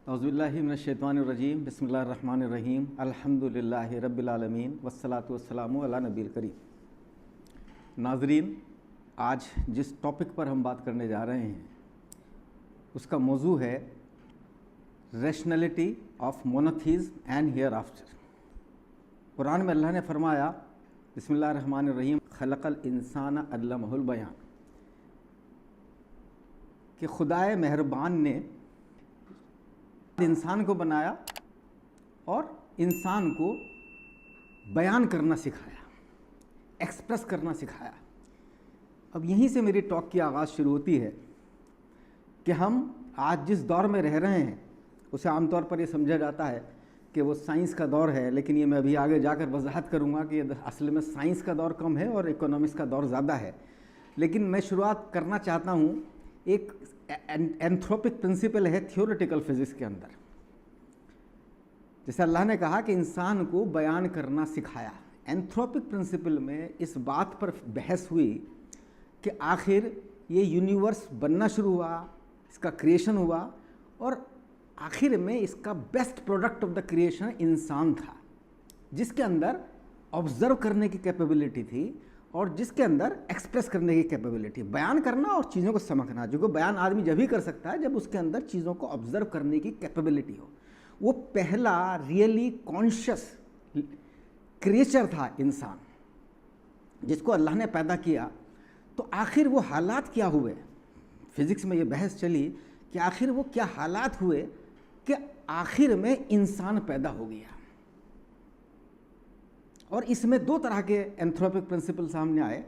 اعوذ باللہ من الشیطان الرجیم بسم اللہ الرحمن الرحیم الحمدللہ رب العالمین والصلاة والسلام علی نبی الکریم۔ ناظرین، آج جس ٹاپک پر ہم بات کرنے جا رہے ہیں اس کا موضوع ہے rationality of monotheism and hereafter. قرآن میں اللہ نے فرمایا بسم اللہ الرحمن الرحیم خلق الانسان علمہ البیان کہ خدائے مہربان نے انسان کو بنایا اور انسان کو بیان کرنا سکھایا، ایکسپریس کرنا سکھایا۔ اب یہیں سے میری ٹاک کی آغاز شروع ہوتی ہے کہ ہم آج جس دور میں رہ رہے ہیں اسے عام طور پر یہ سمجھا جاتا ہے کہ وہ سائنس کا دور ہے، لیکن یہ میں ابھی آگے جا کر وضاحت کروں گا کہ اصل میں سائنس کا دور کم ہے اور اکنامکس کا دور زیادہ ہے۔ لیکن میں شروعات کرنا چاہتا ہوں ایک اینتھروپک پرنسپل ہے تھیوریٹیکل فزکس کے اندر۔ جیسے اللہ نے کہا کہ انسان کو بیان کرنا سکھایا، اینتھروپک پرنسپل میں اس بات پر بحث ہوئی کہ آخر یہ یونیورس بننا شروع ہوا، اس کا کریشن ہوا اور آخر میں اس کا best product of the creation انسان تھا، جس کے اندر آبزرو کرنے کی کیپیبلٹی تھی اور جس کے اندر ایکسپریس کرنے کی کیپیبلٹی، بیان کرنا اور چیزوں کو سمجھنا، جو کہ بیان آدمی جب ہی کر سکتا ہے جب اس کے اندر چیزوں کو آبزرو کرنے کی کیپیبلٹی ہو۔ وہ پہلا ریئلی کانشیس کریچر تھا انسان، جس کو اللہ نے پیدا کیا۔ تو آخر وہ حالات کیا ہوئے، فزکس میں یہ بحث چلی کہ آخر وہ کیا حالات ہوئے کہ آخر میں انسان پیدا ہو گیا۔ اور اس میں دو طرح کے اینتھروپک پرنسپل سامنے آئے،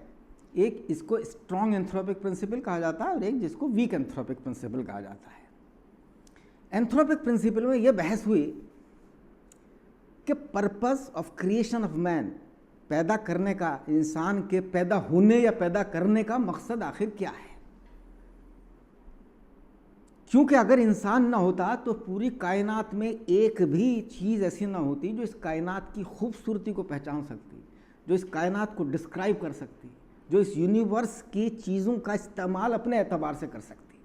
ایک اس کو اسٹرانگ اینتھروپک پرنسپل کہا جاتا ہے اور ایک جس کو ویک اینتھروپک پرنسپل کہا جاتا ہے۔ اینتھروپک پرنسپل میں یہ بحث ہوئی کہ پرپز آف کریشن آف مین، پیدا کرنے کا، انسان کے پیدا ہونے یا پیدا کرنے کا مقصد آخر کیا ہے؟ کیونکہ اگر انسان نہ ہوتا تو پوری کائنات میں ایک بھی چیز ایسی نہ ہوتی جو اس کائنات کی خوبصورتی کو پہچان سکتی، جو اس کائنات کو ڈسکرائب کر سکتی، جو اس یونیورس کی چیزوں کا استعمال اپنے اعتبار سے کر سکتی۔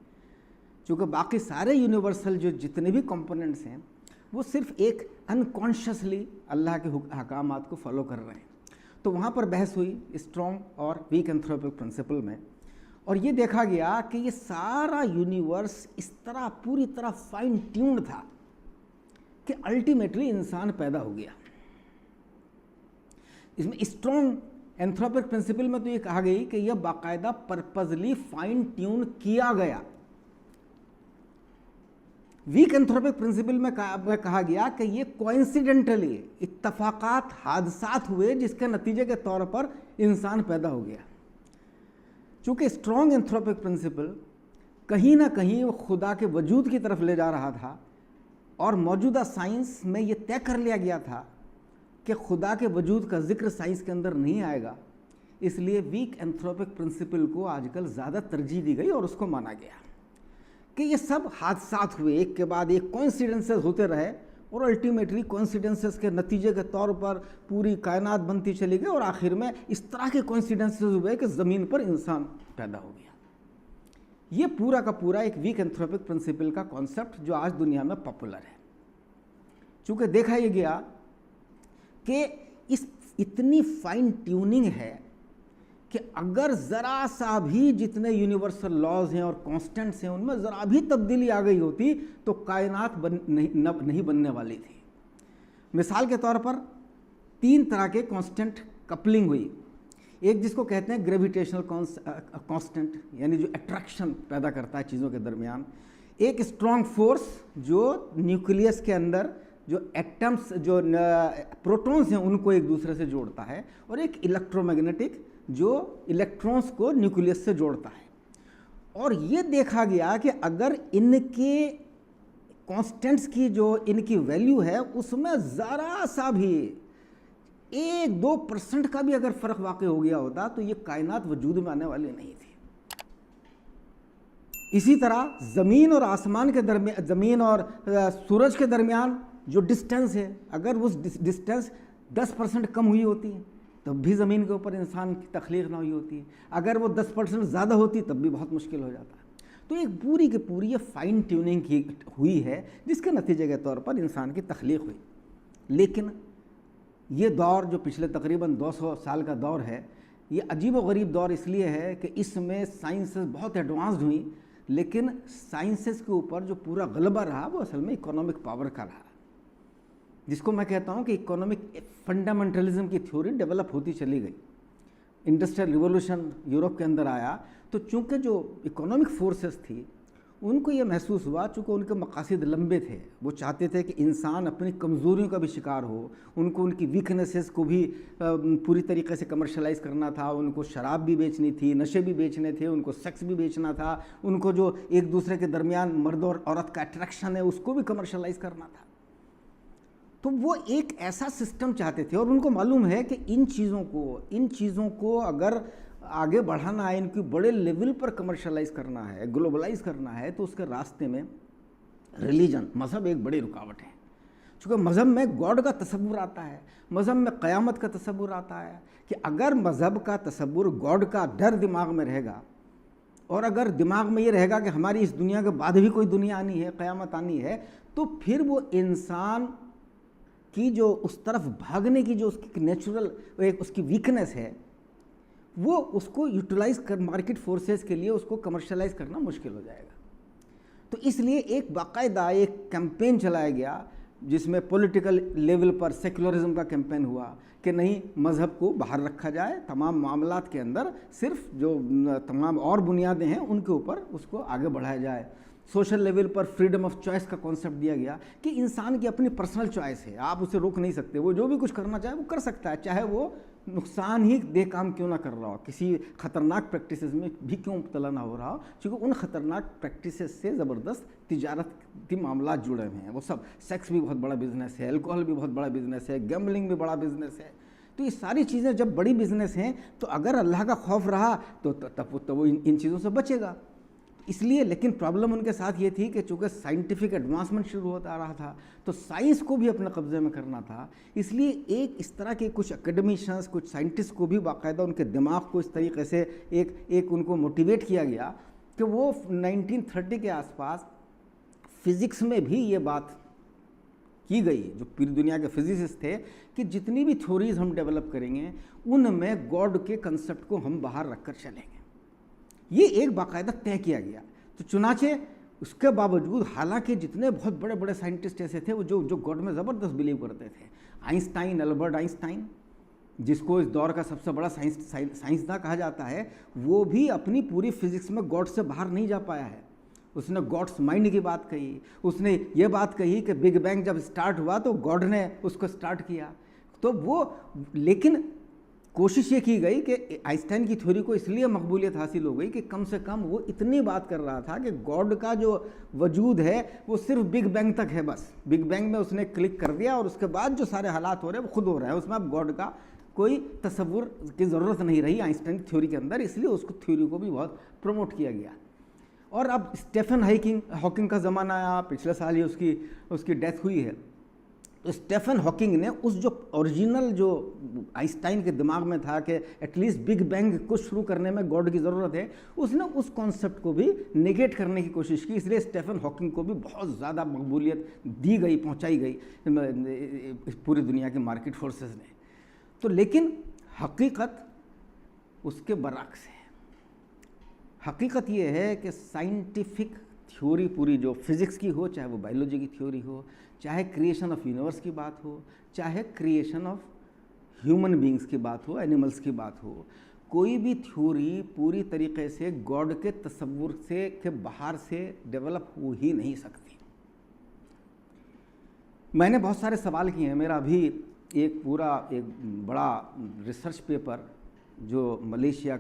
چونکہ باقی سارے یونیورسل جو جتنے بھی کمپوننٹس ہیں وہ صرف ایک انکانشیسلی اللہ کے احکامات کو فالو کر رہے ہیں۔ تو وہاں پر بحث ہوئی اسٹرانگ اور ویک اینتھروپک پرنسپل میں، اور یہ دیکھا گیا کہ یہ سارا یونیورس اس طرح پوری طرح فائن ٹیونڈ تھا کہ الٹیمیٹلی انسان پیدا ہو گیا۔ اس میں اسٹرانگ اینتھروپک پرنسپل میں تو یہ کہا گئی کہ یہ باقاعدہ پرپزلی فائن ٹیون کیا گیا۔ ویک اینتھروپک پرنسپل میں کہا گیا کہ یہ کوئنسیڈنٹلی اتفاقات، حادثات ہوئے جس کے نتیجے کے طور پر انسان پیدا ہو گیا۔ چونکہ اسٹرانگ اینتھروپک پرنسپل کہیں نہ کہیں وہ خدا کے وجود کی طرف لے جا رہا تھا، اور موجودہ سائنس میں یہ طے کر لیا گیا تھا کہ خدا کے وجود کا ذکر سائنس کے اندر نہیں آئے گا، اس لیے ویک اینتھروپک پرنسپل کو آج کل زیادہ ترجیح دی گئی اور اس کو مانا گیا کہ یہ سب حادثات ہوئے، ایک کے بعد ایک کوئنسیڈنسز ہوتے رہے، اور الٹیمیٹلی کوئنسیڈنسز کے نتیجے کے طور پر پوری کائنات بنتی چلی گئی، اور آخر میں اس طرح کے کوئنسیڈنسز ہوئے کہ زمین پر انسان پیدا ہو گیا۔ یہ پورا کا پورا ایک ویک اینتھروپک پرنسپل کا کانسیپٹ جو آج دنیا میں پاپولر ہے۔ چونکہ دیکھا یہ گیا کہ اس اتنی فائن ٹیوننگ ہے کہ اگر ذرا سا بھی جتنے یونیورسل لاز ہیں اور کانسٹنٹس ہیں ان میں ذرا بھی تبدیلی آ گئی ہوتی تو کائنات نہیں بننے والی تھی۔ مثال کے طور پر تین طرح کے کانسٹنٹ کپلنگ ہوئی، ایک جس کو کہتے ہیں گریویٹیشنل کانسٹنٹ، یعنی جو اٹریکشن پیدا کرتا ہے چیزوں کے درمیان، ایک اسٹرانگ فورس جو نیوکلیس کے اندر جو ایٹمس، جو پروٹونز ہیں ان کو ایک دوسرے سے جوڑتا ہے، اور ایک الیکٹرو میگنیٹک جو الیکٹرونز کو نیوکلیس سے جوڑتا ہے۔ اور یہ دیکھا گیا کہ اگر ان کے کانسٹنٹس کی جو ان کی ویلیو ہے اس میں ذرا سا بھی 1-2% کا بھی اگر فرق واقع ہو گیا ہوتا تو یہ کائنات وجود میں آنے والی نہیں تھی۔ اسی طرح زمین اور آسمان کے درمیان، زمین اور سورج کے درمیان جو ڈسٹینس ہے، اگر وہ ڈسٹینس 10% کم ہوئی ہوتی ہے تب بھی زمین کے اوپر انسان کی تخلیق نہ ہوئی ہوتی ہے، اگر وہ 10% زیادہ ہوتی تب بھی بہت مشکل ہو جاتا ہے۔ تو ایک پوری کی پوری یہ فائن ٹیوننگ کی ہوئی ہے جس کے نتیجے کے طور پر انسان کی تخلیق ہوئی. لیکن یہ دور جو پچھلے تقریباً 200 سال کا دور ہے، یہ عجیب و غریب دور اس لیے ہے کہ اس میں سائنسز بہت ایڈوانسڈ ہوئیں، لیکن سائنسز کے اوپر جو پورا غلبہ رہا وہ اصل میں اکنامک پاور کا رہا، جس کو میں کہتا ہوں کہ اکنامک فنڈامنٹلزم کی تھیوری ڈیولپ ہوتی چلی گئی. انڈسٹریل ریولوشن یورپ کے اندر آیا تو چونکہ جو اکنامک فورسز تھی ان کو یہ محسوس ہوا، چونکہ ان کے مقاصد لمبے تھے، وہ چاہتے تھے کہ انسان اپنی کمزوریوں کا بھی شکار ہو، ان کو ان کی ویکنیسز کو بھی پوری طریقے سے کمرشلائز کرنا تھا، ان کو شراب بھی بیچنی تھی، نشے بھی بیچنے تھے، ان کو سیکس بھی بیچنا تھا، ان کو جو ایک دوسرے کے درمیان مرد اور عورت کا اٹریکشن ہے اس کو بھی کمرشلائز کرنا تھا. تو وہ ایک ایسا سسٹم چاہتے تھے، اور ان کو معلوم ہے کہ ان چیزوں کو اگر آگے بڑھانا ہے، ان کی بڑے لیول پر کمرشلائز کرنا ہے، گلوبلائز کرنا ہے، تو اس کے راستے میں ریلیجن، مذہب ایک بڑی رکاوٹ ہے. چونکہ مذہب میں گاڈ کا تصور آتا ہے، مذہب میں قیامت کا تصور آتا ہے، کہ اگر مذہب کا تصور گاڈ کا ڈر دماغ میں رہے گا، اور اگر دماغ میں یہ رہے گا کہ ہماری اس دنیا کے بعد بھی کوئی دنیا آنی ہے، قیامت آنی ہے، تو پھر وہ انسان کی جو اس طرف بھاگنے کی جو اس کی نیچرل اس کی ویکنیس ہے، وہ اس کو یوٹیلائز کر مارکیٹ فورسز کے لیے اس کو کمرشلائز کرنا مشکل ہو جائے گا. تو اس لیے ایک باقاعدہ ایک کیمپین چلایا گیا جس میں پولیٹیکل لیول پر سیکولرزم کا کیمپین ہوا کہ نہیں، مذہب کو باہر رکھا جائے، تمام معاملات کے اندر صرف جو تمام اور بنیادیں ہیں ان کے اوپر اس کو آگے بڑھایا جائے. Social level per freedom of choice کا کانسیپٹ دیا گیا کہ انسان کی اپنی پرسنل چوائس ہے، آپ اسے روک نہیں سکتے، وہ جو بھی کچھ کرنا چاہے وہ کر سکتا ہے، چاہے وہ نقصان ہی دہ کام کیوں نہ کر رہا ہو، کسی خطرناک پریکٹسز میں بھی کیوں مبتلا نہ ہو رہا ہو، چونکہ ان خطرناک پریکٹسز سے زبردست تجارتی معاملات جڑے ہوئے ہیں. وہ سب، سیکس بھی بہت بڑا بزنس ہے، الکوہل بھی بہت بڑا بزنس ہے، گیمبلنگ بھی بڑا بزنس ہے. تو یہ ساری چیزیں جب بڑی بزنس ہیں تو اگر اللہ کا خوف رہا تو وہ ان چیزوں سے بچے گا. اس لیے لیکن پرابلم ان کے ساتھ یہ تھی کہ چونکہ سائنٹیفک ایڈوانسمنٹ شروع ہوتا رہا تھا تو سائنس کو بھی اپنے قبضے میں کرنا تھا. اس لیے ایک اس طرح کے کچھ اکیڈمیشنز، کچھ سائنٹسٹ کو بھی باقاعدہ ان کے دماغ کو اس طریقے سے ایک ان کو موٹیویٹ کیا گیا کہ وہ 1930 کے آس پاس فزکس میں بھی یہ بات کی گئی، جو پوری دنیا کے فزسسٹ تھے، کہ جتنی بھی تھیوریز ہم ڈیولپ کریں گے ان میں گاڈ کے کنسیپٹ کو ہم باہر رکھ کر چلیں گے. یہ ایک باقاعدہ طے کیا گیا. تو چنانچہ اس کے باوجود حالانکہ جتنے بہت بڑے بڑے سائنٹسٹ ایسے تھے وہ جو گاڈ میں زبردست بلیو کرتے تھے، آئنسٹائن، البرٹ آئنسٹائن، جس کو اس دور کا سب سے بڑا سائنسداں کہا جاتا ہے، وہ بھی اپنی پوری فزکس میں گاڈ سے باہر نہیں جا پایا ہے. اس نے گاڈس مائنڈ کی بات کہی، اس نے یہ بات کہی کہ بگ بینگ جب سٹارٹ ہوا تو گاڈ نے اس کو سٹارٹ کیا. تو وہ لیکن کوشش یہ کی گئی کہ آئنسٹائن کی تھیوری کو اس لیے مقبولیت حاصل ہو گئی کہ کم سے کم وہ اتنی بات کر رہا تھا کہ گاڈ کا جو وجود ہے وہ صرف بگ بینگ تک ہے، بس بگ بینگ میں اس نے کلک کر دیا اور اس کے بعد جو سارے حالات ہو رہے ہیں وہ خود ہو رہے ہیں، اس میں اب گاڈ کا کوئی تصور کی ضرورت نہیں رہی آئنسٹائن کی تھیوری کے اندر. اس لیے اس کو تھیوری کو بھی بہت پروموٹ کیا گیا. اور اب اسٹیفن ہاکنگ کا زمانہ آیا، پچھلے سال ہی اس کی ڈیتھ ہوئی ہے. تو اسٹیفن ہاکنگ نے اس جو اوریجنل جو آئنسٹائن کے دماغ میں تھا کہ ایٹ لیسٹ بگ بینگ کو شروع کرنے میں گاڈ کی ضرورت ہے، اس نے اس کانسیپٹ کو بھی نیگیٹ کرنے کی کوشش کی. اس لیے اسٹیفن ہاکنگ کو بھی بہت زیادہ مقبولیت دی گئی، پہنچائی گئی پوری دنیا کے مارکیٹ فورسز نے. تو لیکن حقیقت اس کے برعکس ہے. حقیقت یہ ہے کہ سائنٹیفک تھیوری پوری جو فزکس کی ہو، چاہے وہ بائیولوجی کی تھیوری ہو، چاہے کریشن آف یونیورس کی بات ہو، چاہے کریشن آف ہیومن بینگز کی بات ہو، اینیملز کی بات ہو، کوئی بھی تھیوری پوری طریقے سے گاڈ کے تصور سے کے باہر سے ڈیولپ ہو ہی نہیں سکتی. میں نے بہت سارے سوال کیے ہیں. میرا ابھی ایک بڑا ریسرچ پیپر جو ملیشیا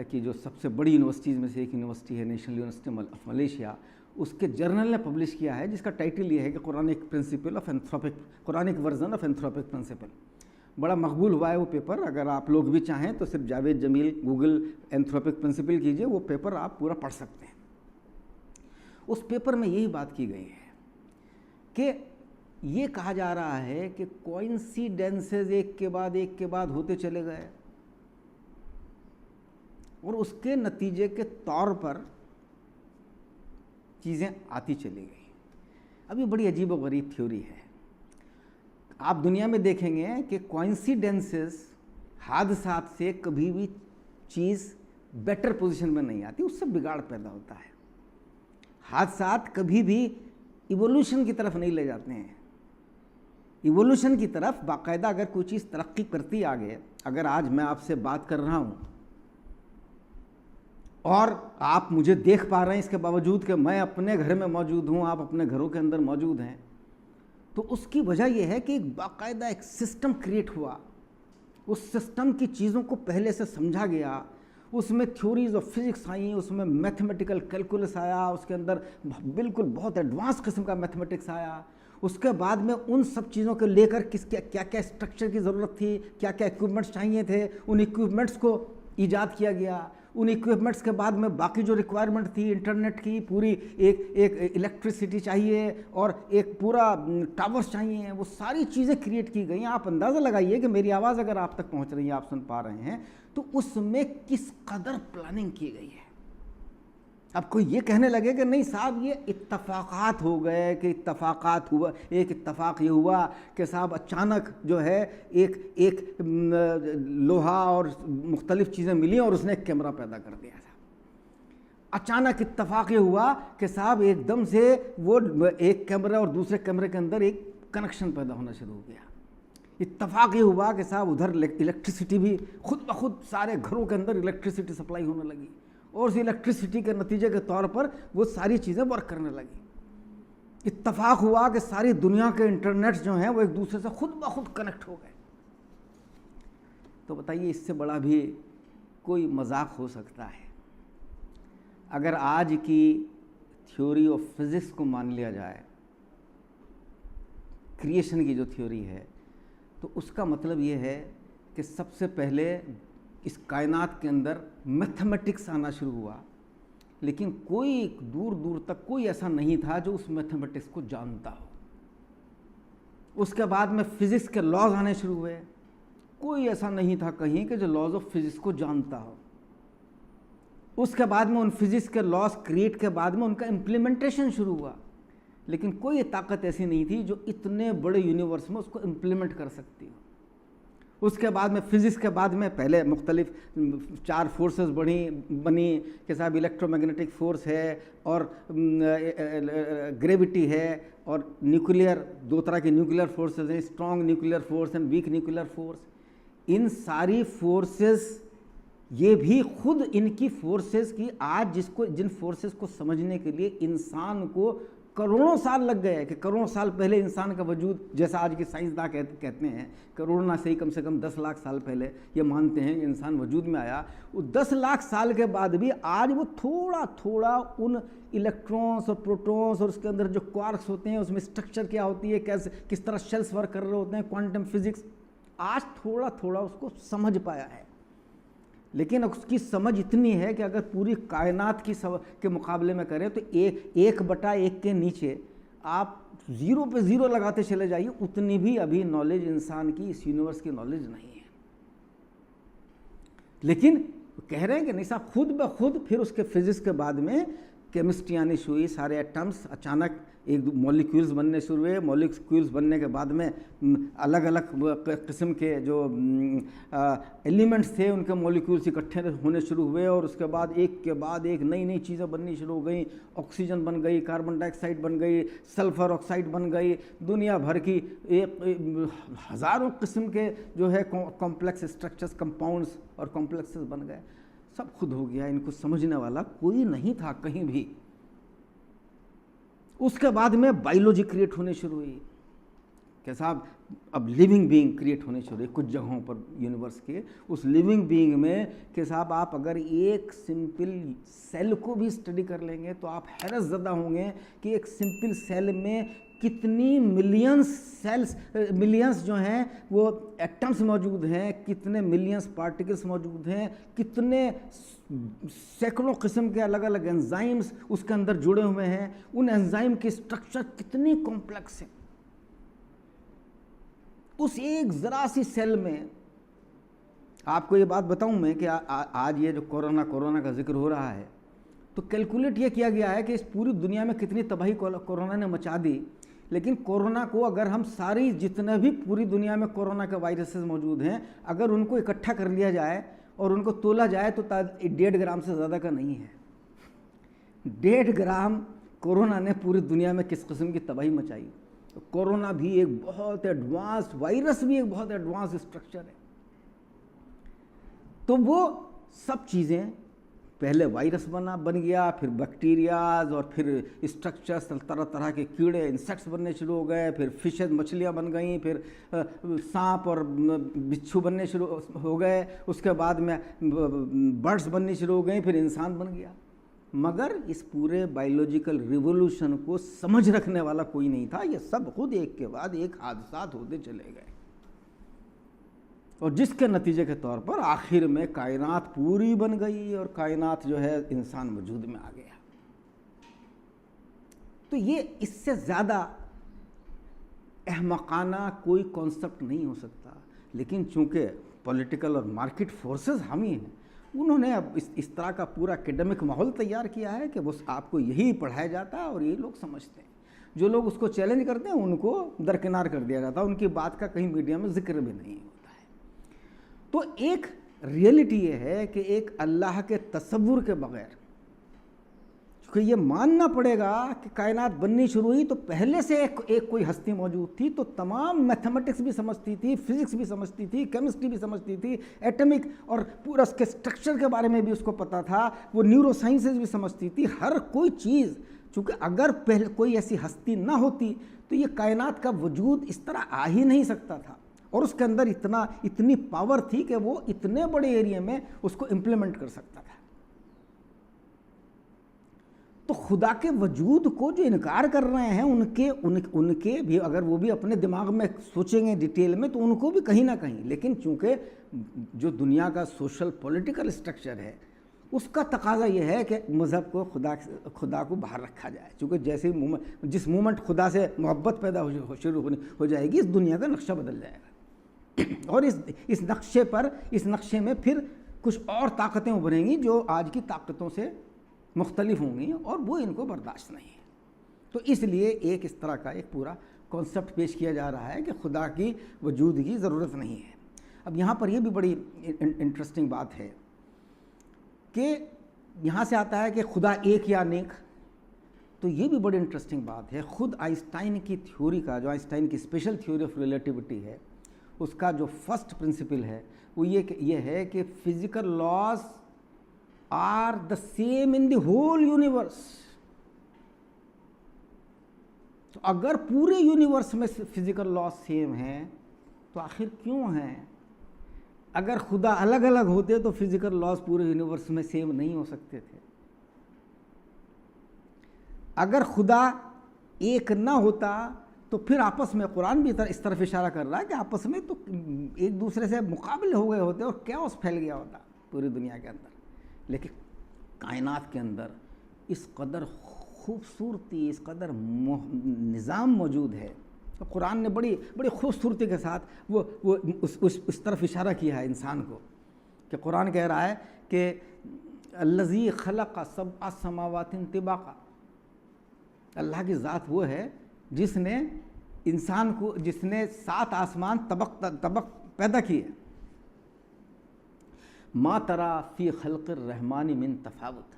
کی جو سب سے بڑی یونیورسٹیز میں سے ایک یونیورسٹی ہے، نیشنل یونیورسٹی آف ملیشیا، اس کے جرنل نے پبلش کیا ہے، جس کا ٹائٹل یہ ہے کہ Quranic principle of anthropic, Quranic version of anthropic principle. بڑا مقبول ہوا ہے وہ پیپر. اگر آپ لوگ بھی چاہیں تو صرف جاوید جمیل گوگل اینتھروپک پرنسپل کیجئے، وہ پیپر آپ پورا پڑھ سکتے ہیں. اس پیپر میں یہی بات کی گئی ہے کہ یہ کہا جا رہا ہے کہ کوئنسیڈنسز ایک کے بعد ہوتے چلے گئے، اور اس کے نتیجے کے طور پر چیزیں آتی چلی گئی. اب یہ بڑی عجیب و غریب تھیوری ہے. آپ دنیا میں دیکھیں گے کہ کوئنسیڈنسز، حادثات سے کبھی بھی چیز بیٹر پوزیشن میں نہیں آتی، اس سے بگاڑ پیدا ہوتا ہے. حادثات کبھی بھی ایوولوشن کی طرف نہیں لے جاتے ہیں. ایوولوشن کی طرف باقاعدہ اگر کوئی چیز ترقی کرتی آگے، اگر آج میں آپ سے بات کر رہا ہوں اور آپ مجھے دیکھ پا رہے ہیں اس کے باوجود کہ میں اپنے گھر میں موجود ہوں، آپ اپنے گھروں کے اندر موجود ہیں، تو اس کی وجہ یہ ہے کہ باقاعدہ ایک سسٹم کریٹ ہوا. اس سسٹم کی چیزوں کو پہلے سے سمجھا گیا، اس میں تھیوریز آف فزکس آئیں، اس میں میتھمیٹیکل کیلکولس آیا، اس کے اندر بالکل بہت ایڈوانس قسم کا میتھمیٹکس آیا. اس کے بعد میں ان سب چیزوں کو لے کر کیا کیا اسٹرکچر کی ضرورت تھی، کیا کیا ایکوپمنٹس چاہیے تھے، ان ایکوپمنٹس کو ایجاد کیا گیا. ان ایکوپمنٹس کے بعد میں باقی جو ریکوائرمنٹ تھی انٹرنیٹ کی، پوری ایک الیکٹریسٹی چاہیے اور ایک پورا ٹاورس چاہیے، وہ ساری چیزیں کریٹ کی گئی. آپ اندازہ لگائیے کہ میری آواز اگر آپ تک پہنچ رہی ہے، آپ سن پا رہے ہیں، تو اس میں کس قدر پلاننگ کی گئی ہے. اب کوئی یہ کہنے لگے کہ نہیں صاحب یہ اتفاقات ہو گئے، کہ اتفاقات ہوا، ایک اتفاق یہ ہوا کہ صاحب اچانک جو ہے ایک لوہا اور مختلف چیزیں ملی اور اس نے ایک کیمرہ پیدا کر دیا تھا. اچانک اتفاق یہ ہوا کہ صاحب ایک دم سے وہ ایک کیمرہ اور دوسرے کیمرے کے اندر ایک کنیکشن پیدا ہونا شروع ہو گیا. اتفاق یہ ہوا کہ صاحب ادھر الیکٹریسٹی بھی خود بخود سارے گھروں کے اندر الیکٹریسٹی سپلائی ہونے لگی، اور اس الیکٹریسٹی کے نتیجے کے طور پر وہ ساری چیزیں ورک کرنے لگی. اتفاق ہوا کہ ساری دنیا کے انٹرنیٹ جو ہیں وہ ایک دوسرے سے خود بخود کنیکٹ ہو گئے. تو بتائیے اس سے بڑا بھی کوئی مذاق ہو سکتا ہے؟ اگر آج کی تھیوری آف فزکس کو مان لیا جائے، کریشن کی جو تھیوری ہے، تو اس کا مطلب یہ ہے کہ سب سے پہلے اس کائنات کے اندر میتھمیٹکس آنا شروع ہوا، لیکن کوئی دور دور تک کوئی ایسا نہیں تھا جو اس میتھمیٹکس کو جانتا ہو. اس کے بعد میں فزکس کے لاز آنے شروع ہوئے، کوئی ایسا نہیں تھا کہیں کہ جو لاز آف فزکس کو جانتا ہو. اس کے بعد میں ان فزکس کے لاز کریٹ کے بعد میں ان کا امپلیمنٹیشن شروع ہوا، لیکن کوئی طاقت ایسی نہیں تھی جو اتنے بڑے یونیورس میں اس کو امپلیمنٹ کر سکتی ہو. اس کے بعد میں فزکس کے بعد میں پہلے مختلف 4 فورسز بنی کہ صاحب الیکٹرو میگنیٹک فورس ہے اور گریوٹی ہے اور نیوکلیئر، 2 طرح کے نیوکلیئر فورسز ہیں، strong nuclear force and weak nuclear force. ان ساری فورسز، یہ بھی خود ان کی فورسز کی آج جن فورسز کو سمجھنے کے لیے انسان کو کروڑوں سال لگ گئے، کہ کروڑوں سال پہلے انسان کا وجود، جیسا آج کے سائنسداں کہتے ہیں کروڑوں نہ صحیح کم سے کم 10 لاکھ سال پہلے یہ مانتے ہیں کہ انسان وجود میں آیا. وہ 10 لاکھ سال کے بعد بھی آج وہ تھوڑا تھوڑا ان الیکٹرونس اور پروٹونس اور اس کے اندر جو کوارکس ہوتے ہیں اس میں اسٹرکچر کیا ہوتی ہے، کس طرح شیلس ورک کر رہے ہوتے ہیں، کوانٹم فزکس، آج تھوڑا تھوڑا اس کو سمجھ پایا ہے. لیکن اس کی سمجھ اتنی ہے کہ اگر پوری کائنات کے مقابلے میں کریں تو 1/1 کے نیچے آپ 0 پہ 0 لگاتے چلے جائیے، اتنی بھی ابھی نالج انسان کی اس یونیورس کی نالج نہیں ہے. لیکن کہہ رہے ہیں کہ نہیں صاحب خود بخود پھر اس کے فزکس کے بعد میں کیمسٹری آنی شروع ہوئی، سارے ایٹمس اچانک ایک مالیکیولز بننے شروع ہوئے. مالیکیولز بننے کے بعد میں الگ الگ قسم کے جو ایلیمنٹس تھے ان کے مالیکیولز اکٹھے ہونے شروع ہوئے، اور اس کے بعد ایک کے بعد ایک نئی چیزیں بننی شروع ہو گئیں. آکسیجن بن گئی، کاربن ڈائی آکسائڈ بن گئی، سلفر آکسائڈ بن گئی، دنیا بھر کی ہزاروں قسم کے جو ہے کمپلیکس اسٹرکچرز، کمپاؤنڈز اور کمپلیکسز بن گئے. سب خود ہو گیا، ان کو سمجھنے والا کوئی نہیں تھا کہیں بھی. اس کے بعد میں بائیولوجی کریٹ ہونے شروع ہوئی کہ صاحب اب لیونگ بینگ کریٹ ہونے شروع ہوئی کچھ جگہوں پر یونیورس کے. اس لیونگ بینگ میں کہ صاحب آپ اگر ایک سمپل سیل کو بھی اسٹڈی کر لیں گے تو آپ حیرت زدہ ہوں گے کہ ایک سمپل سیل میں کتنی ملینس جو ہیں وہ ایٹمس موجود ہیں، کتنے ملینس پارٹیکلس موجود ہیں، کتنے سینکڑوں قسم کے الگ الگ انزائمز اس کے اندر جڑے ہوئے ہیں، ان انزائم کی اسٹرکچر کتنی کمپلیکس ہے. اس ایک ذرا سی سیل میں آپ کو یہ بات بتاؤں میں کہ آج یہ جو کورونا کا ذکر ہو رہا ہے، تو کیلکولیٹ یہ کیا گیا ہے کہ اس پوری دنیا میں کتنی تباہی کورونا نے مچا دی، لیکن کورونا کو اگر ہم ساری جتنے بھی پوری دنیا میں کورونا کے وائرسز موجود ہیں اگر ان کو اکٹھا کر لیا جائے اور ان کو تولا جائے تو 1.5 گرام سے زیادہ کا نہیں ہے۔ 1.5 گرام کورونا نے پوری دنیا میں کس قسم کی تباہی مچائی۔ کورونا بھی ایک بہت ایڈوانس وائرس، بھی ایک بہت ایڈوانس اسٹرکچر ہے۔ تو وہ سب چیزیں پہلے وائرس بن گیا، پھر بیکٹیریاز، اور پھر اسٹرکچرز، طرح طرح کے کیڑے انسیکٹس بننے شروع ہو گئے، پھر فشز مچھلیاں بن گئیں، پھر سانپ اور بچھو بننے شروع ہو گئے، اس کے بعد میں برڈز بننی شروع ہو گئیں، پھر انسان بن گیا۔ مگر اس پورے بائیولوجیکل ریولوشن کو سمجھ رکھنے والا کوئی نہیں تھا، یہ سب خود ایک کے بعد ایک حادثات ہوتے چلے گئے، اور جس کے نتیجے کے طور پر آخر میں کائنات پوری بن گئی اور کائنات جو ہے انسان وجود میں آ گیا۔ تو یہ اس سے زیادہ احمقانہ کوئی کانسیپٹ نہیں ہو سکتا، لیکن چونکہ پولیٹیکل اور مارکیٹ فورسز ہم ہی ہیں، انہوں نے اب اس طرح کا پورا ایکیڈمک ماحول تیار کیا ہے کہ بس آپ کو یہی پڑھایا جاتا ہے اور یہ لوگ سمجھتے ہیں۔ جو لوگ اس کو چیلنج کرتے ہیں ان کو درکنار کر دیا جاتا ہے، ان کی بات کا کہیں میڈیا میں ذکر بھی نہیں ہوتا ہے۔ تو ایک ریئلٹی یہ ہے کہ ایک اللہ کے تصور کے بغیر، کیونکہ یہ ماننا پڑے گا کہ کائنات بننی شروع ہوئی تو پہلے سے ایک کوئی ہستی موجود تھی، تو تمام میتھمیٹکس بھی سمجھتی تھی، فزکس بھی سمجھتی تھی، کیمسٹری بھی سمجھتی تھی، ایٹمک اور پورا اس کے اسٹرکچر کے بارے میں بھی اس کو پتہ تھا، وہ نیورو سائنسز بھی سمجھتی تھی، ہر کوئی چیز۔ چونکہ اگر پہلے کوئی ایسی ہستی نہ ہوتی تو یہ کائنات کا وجود اس طرح آ ہی نہیں سکتا تھا، اور اس کے اندر اتنی پاور تھی کہ وہ اتنے بڑے ایریا میں اس کو امپلیمنٹ کر سکتا تھا۔ تو خدا کے وجود کو جو انکار کر رہے ہیں ان کے بھی اگر وہ بھی اپنے دماغ میں سوچیں گے ڈیٹیل میں تو ان کو بھی کہیں نہ کہیں، لیکن چونکہ جو دنیا کا سوشل پولیٹیکل اسٹرکچر ہے اس کا تقاضا یہ ہے کہ مذہب کو خدا کو باہر رکھا جائے، چونکہ جس مومنٹ خدا سے محبت پیدا شروع ہو جائے گی اس دنیا کا نقشہ بدل جائے گا، اور اس نقشے میں پھر کچھ اور طاقتیں ابھریں گی جو آج کی طاقتوں سے مختلف ہوں گی، اور وہ ان کو برداشت نہیں ہے۔ تو اس لیے ایک اس طرح کا ایک پورا کانسیپٹ پیش کیا جا رہا ہے کہ خدا کی وجود کی ضرورت نہیں ہے۔ اب یہاں پر یہ بھی بڑی انٹرسٹنگ بات ہے کہ یہاں سے آتا ہے کہ خدا ایک یا نیک، تو یہ بھی بڑی انٹرسٹنگ بات ہے۔ خود آئنسٹائن کی تھیوری کا، جو آئنسٹائن کی اسپیشل تھیوری آف ریلیٹیوٹی ہے، اس کا جو فرسٹ پرنسپل ہے وہ یہ ہے کہ physical laws are the same in the whole universe۔ تو اگر پورے یونیورس میں فزیکل لاز سیم ہیں تو آخر کیوں ہیں؟ اگر خدا الگ الگ ہوتے تو فزیکل لاز پورے یونیورس میں سیم نہیں ہو سکتے تھے۔ اگر خدا ایک نہ ہوتا تو پھر آپس میں، قرآن بھی اس طرف اشارہ کر رہا ہے کہ آپس میں تو ایک دوسرے سے مقابل ہو گئے ہوتے اور کیاؤس پھیل گیا ہوتا پوری دنیا کے اندر۔ لیکن کائنات کے اندر اس قدر خوبصورتی، اس قدر نظام موجود ہے، قرآن نے بڑی خوبصورتی کے ساتھ وہ اس طرف اشارہ کیا ہے انسان کو، کہ قرآن کہہ رہا ہے کہ الذی خلق سبع سماوات طباقا، اللہ کی ذات وہ ہے جس نے انسان کو، جس نے 7 آسمان طبق پیدا کیے۔ ما ترى فی خلق الرحمن من تفاوت،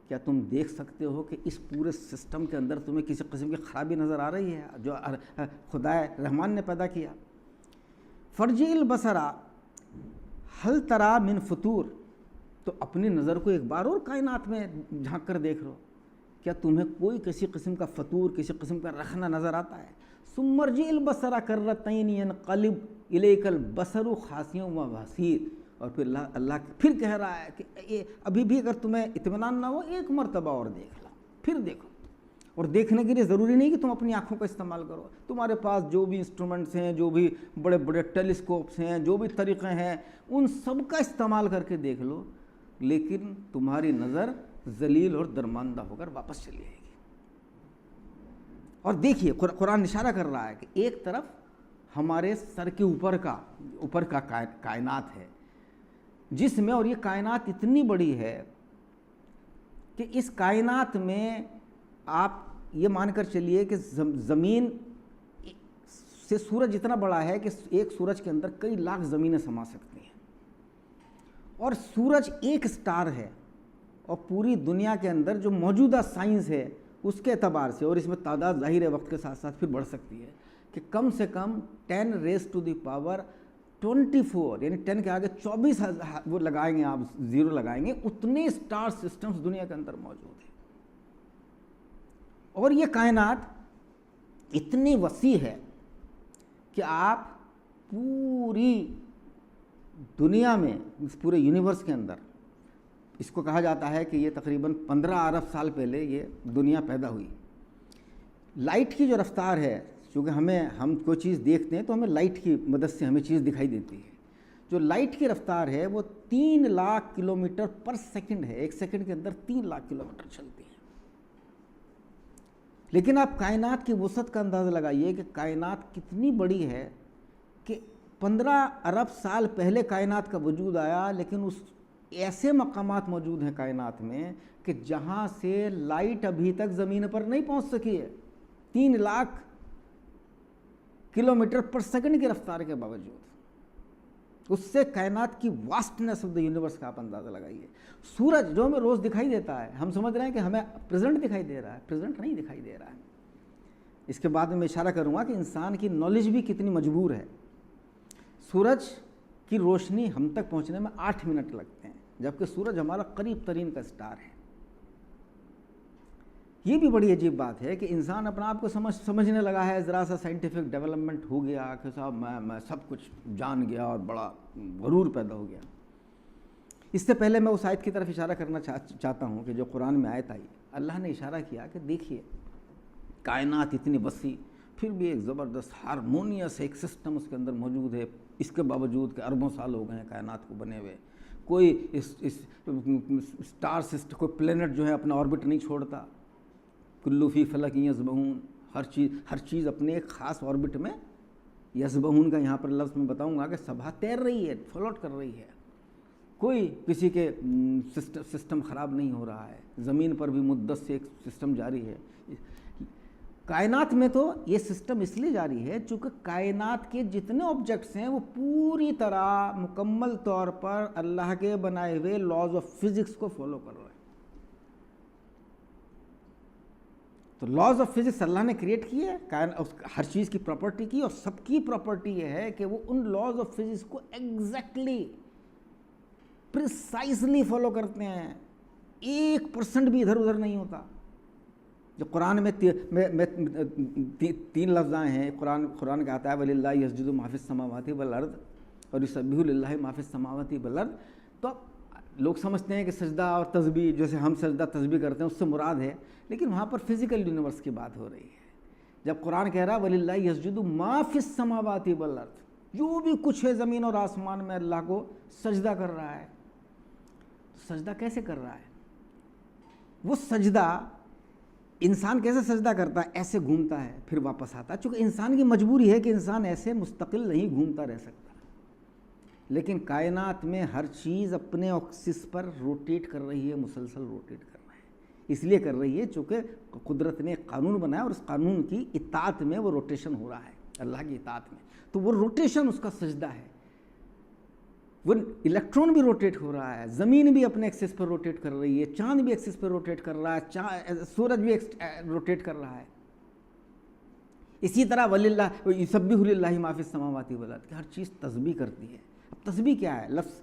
کیا تم دیکھ سکتے ہو کہ اس پورے سسٹم کے اندر تمہیں کسی قسم کی خرابی نظر آ رہی ہے جو خدا رحمان نے پیدا کیا؟ فرجع البصر هل ترى من فطور، تو اپنی نظر کو ایک بار اور کائنات میں جھانک کر دیکھ لو، کیا تمہیں کوئی کسی قسم کا فطور، کسی قسم کا رخنا نظر آتا ہے؟ ثم ارجع البصر کرتین ينقلب الیک البصر خاسئا وهو حسیر، اور پھر اللہ پھر کہہ رہا ہے کہ ابھی بھی اگر تمہیں اطمینان نہ ہو ایک مرتبہ اور دیکھ لو، پھر دیکھو۔ اور دیکھنے کے لیے ضروری نہیں کہ تم اپنی آنکھوں کا استعمال کرو، تمہارے پاس جو بھی انسٹرومنٹس ہیں، جو بھی بڑے بڑے ٹیلیسکوپس ہیں، جو بھی طریقے ہیں، ان سب کا استعمال کر کے دیکھ لو، لیکن تمہاری نظر ذلیل اور درماندہ ہو کر واپس چلی جائے گی۔ اور دیکھیے قرآن اشارہ کر رہا ہے کہ ایک طرف ہمارے سر کے اوپر کا کائنات ہے جس میں، اور یہ کائنات اتنی بڑی ہے کہ اس کائنات میں آپ یہ مان کر چلیے کہ زمین سے سورج اتنا بڑا ہے کہ ایک سورج کے اندر کئی لاکھ زمینیں سما سکتی ہیں، اور سورج ایک سٹار ہے، اور پوری دنیا کے اندر جو موجودہ سائنس ہے اس کے اعتبار سے، اور اس میں تعداد ظاہر ہے وقت کے ساتھ ساتھ پھر بڑھ سکتی ہے، کہ کم سے کم 10⁻24 یعنی 10 کے آگے 24 وہ لگائیں گے، آپ زیرو لگائیں گے، اتنے سٹار سسٹمز دنیا کے اندر موجود ہیں۔ اور یہ کائنات اتنی وسیع ہے کہ آپ پوری دنیا میں، اس پورے یونیورس کے اندر، اس کو کہا جاتا ہے کہ یہ تقریباً 15 ارب سال پہلے یہ دنیا پیدا ہوئی۔ لائٹ کی جو رفتار ہے، چونکہ ہم کوئی چیز دیکھتے ہیں تو ہمیں لائٹ کی مدد سے ہمیں چیز دکھائی دیتی ہے، جو لائٹ کی رفتار ہے وہ 3 لاکھ کلومیٹر پر سیکنڈ ہے، ایک سیکنڈ کے اندر 3 لاکھ کلومیٹر چلتی ہے۔ لیکن آپ کائنات کی وسعت کا اندازہ لگائیے کہ کائنات کتنی بڑی ہے، کہ 15 ارب سال پہلے کائنات کا وجود آیا، لیکن ایسے مقامات موجود ہیں کائنات میں کہ جہاں سے لائٹ ابھی تک زمین پر نہیں پہنچ سکی ہے، 3 لاکھ کلومیٹر پر سیکنڈ کی رفتار کے باوجود۔ اس سے کائنات کی واسٹنس آف دا یونیورس کا آپ اندازہ لگائیے۔ سورج جو ہمیں روز دکھائی دیتا ہے، ہم سمجھ رہے ہیں کہ ہمیں پریزنٹ دکھائی دے رہا ہے، پریزنٹ نہیں دکھائی دے رہا ہے۔ اس کے بعد میں اشارہ کروں گا کہ انسان کی نالج بھی کتنی مجبور ہے۔ سورج کی روشنی ہم تک پہنچنے میں 8 منٹ لگتے ہیں، جبکہ سورج ہمارا قریب ترین کا سٹار ہے۔ یہ بھی بڑی عجیب بات ہے کہ انسان اپنا آپ کو سمجھنے لگا ہے، ذرا سا سائنٹیفک ڈیولپمنٹ ہو گیا کہ صاحب میں سب کچھ جان گیا اور بڑا غرور پیدا ہو گیا۔ اس سے پہلے میں اس آیت کی طرف اشارہ کرنا چاہتا ہوں کہ جو قرآن میں آیت آئی، اللہ نے اشارہ کیا کہ دیکھیے کائنات اتنی وسیع، پھر بھی ایک زبردست ہارمونیس ایک سسٹم اس کے اندر موجود ہے، اس کے باوجود کہ اربوں سال ہو گئے ہیں کائنات کو بنے ہوئے، کوئی اسٹار سسٹم، کوئی پلینٹ جو ہے اپنا آربٹ نہیں چھوڑتا، کلو فی فلک یسبحون، ہر چیز اپنے ایک خاص آربٹ میں، یسبحون کا یہاں پر لفظ میں بتاؤں گا کہ سبھا تیر رہی ہے، فلوٹ کر رہی ہے، کوئی کسی کے سسٹم خراب نہیں ہو رہا ہے، زمین پر بھی مدت سے ایک سسٹم جاری ہے۔ کائنات میں تو یہ سسٹم اس لیے جاری ہے چونکہ کائنات کے جتنے آبجیکٹس ہیں وہ پوری طرح مکمل طور پر اللہ کے بنائے ہوئے لاز آف فزکس کو فالو کر رہے ہیں۔ تو لاز آف فزکس اللہ نے کریٹ کی ہے، ہر چیز کی پراپرٹی کی، اور سب کی پراپرٹی یہ ہے کہ وہ ان لاز آف فزکس کو ایگزیکٹلی پریسائزلی فالو کرتے ہیں، 1% بھی ادھر ادھر نہیں ہوتا۔ جو قرآن میں 3 لفظ آئے ہیں، قرآن کا آتا ہے وَلِلَّهِ يَسْجُدُ مَا فِي السَّمَاوَاتِ وَالْأَرْضِ اور يُسَبِّحُ لِلَّهِ مَا فِي السَّمَاوَاتِ وَالْأَرْضِ۔ تو لوگ سمجھتے ہیں کہ سجدہ اور تسبیح، جیسے ہم سجدہ تسبیح کرتے ہیں اس سے مراد ہے، لیکن وہاں پر فزیکل یونیورس کی بات ہو رہی ہے۔ جب قرآن کہہ رہا ہے وَلِلَّهِ يَسْجُدُ مَا فِي السَّمَاوَاتِ وَالْأَرْضِ، جو بھی کچھ ہے زمین اور آسمان میں اللہ کو سجدہ کر رہا ہے۔ سجدہ کیسے کر رہا ہے؟ وہ سجدہ انسان کیسے سجدہ کرتا ہے؟ ایسے گھومتا ہے پھر واپس آتا ہے، چونکہ انسان کی مجبوری ہے کہ انسان ایسے مستقل نہیں گھومتا رہ سکتا، لیکن کائنات میں ہر چیز اپنے ایکسس پر روٹیٹ کر رہی ہے، مسلسل روٹیٹ کر رہا ہے۔ اس لیے کر رہی ہے چونکہ قدرت نے ایک قانون بنایا اور اس قانون کی اطاعت میں وہ روٹیشن ہو رہا ہے، اللہ کی اطاعت میں، تو وہ روٹیشن اس کا سجدہ ہے۔ وہ الیکٹرون بھی روٹیٹ ہو رہا ہے، زمین بھی اپنے ایکسس پر روٹیٹ کر رہی ہے، چاند بھی ایکسس پر روٹیٹ کر رہا ہے، سورج بھی روٹیٹ کر رہا ہے۔ اسی طرح وَلِلَّهِ يُسَبِّحُ لِلَّهِ مَا فِي السَّمَاوَاتِ وَالْأَرْضِ کہ ہر چیز تسبیح کرتی ہے۔ اب تسبیح کیا ہے؟ لفظ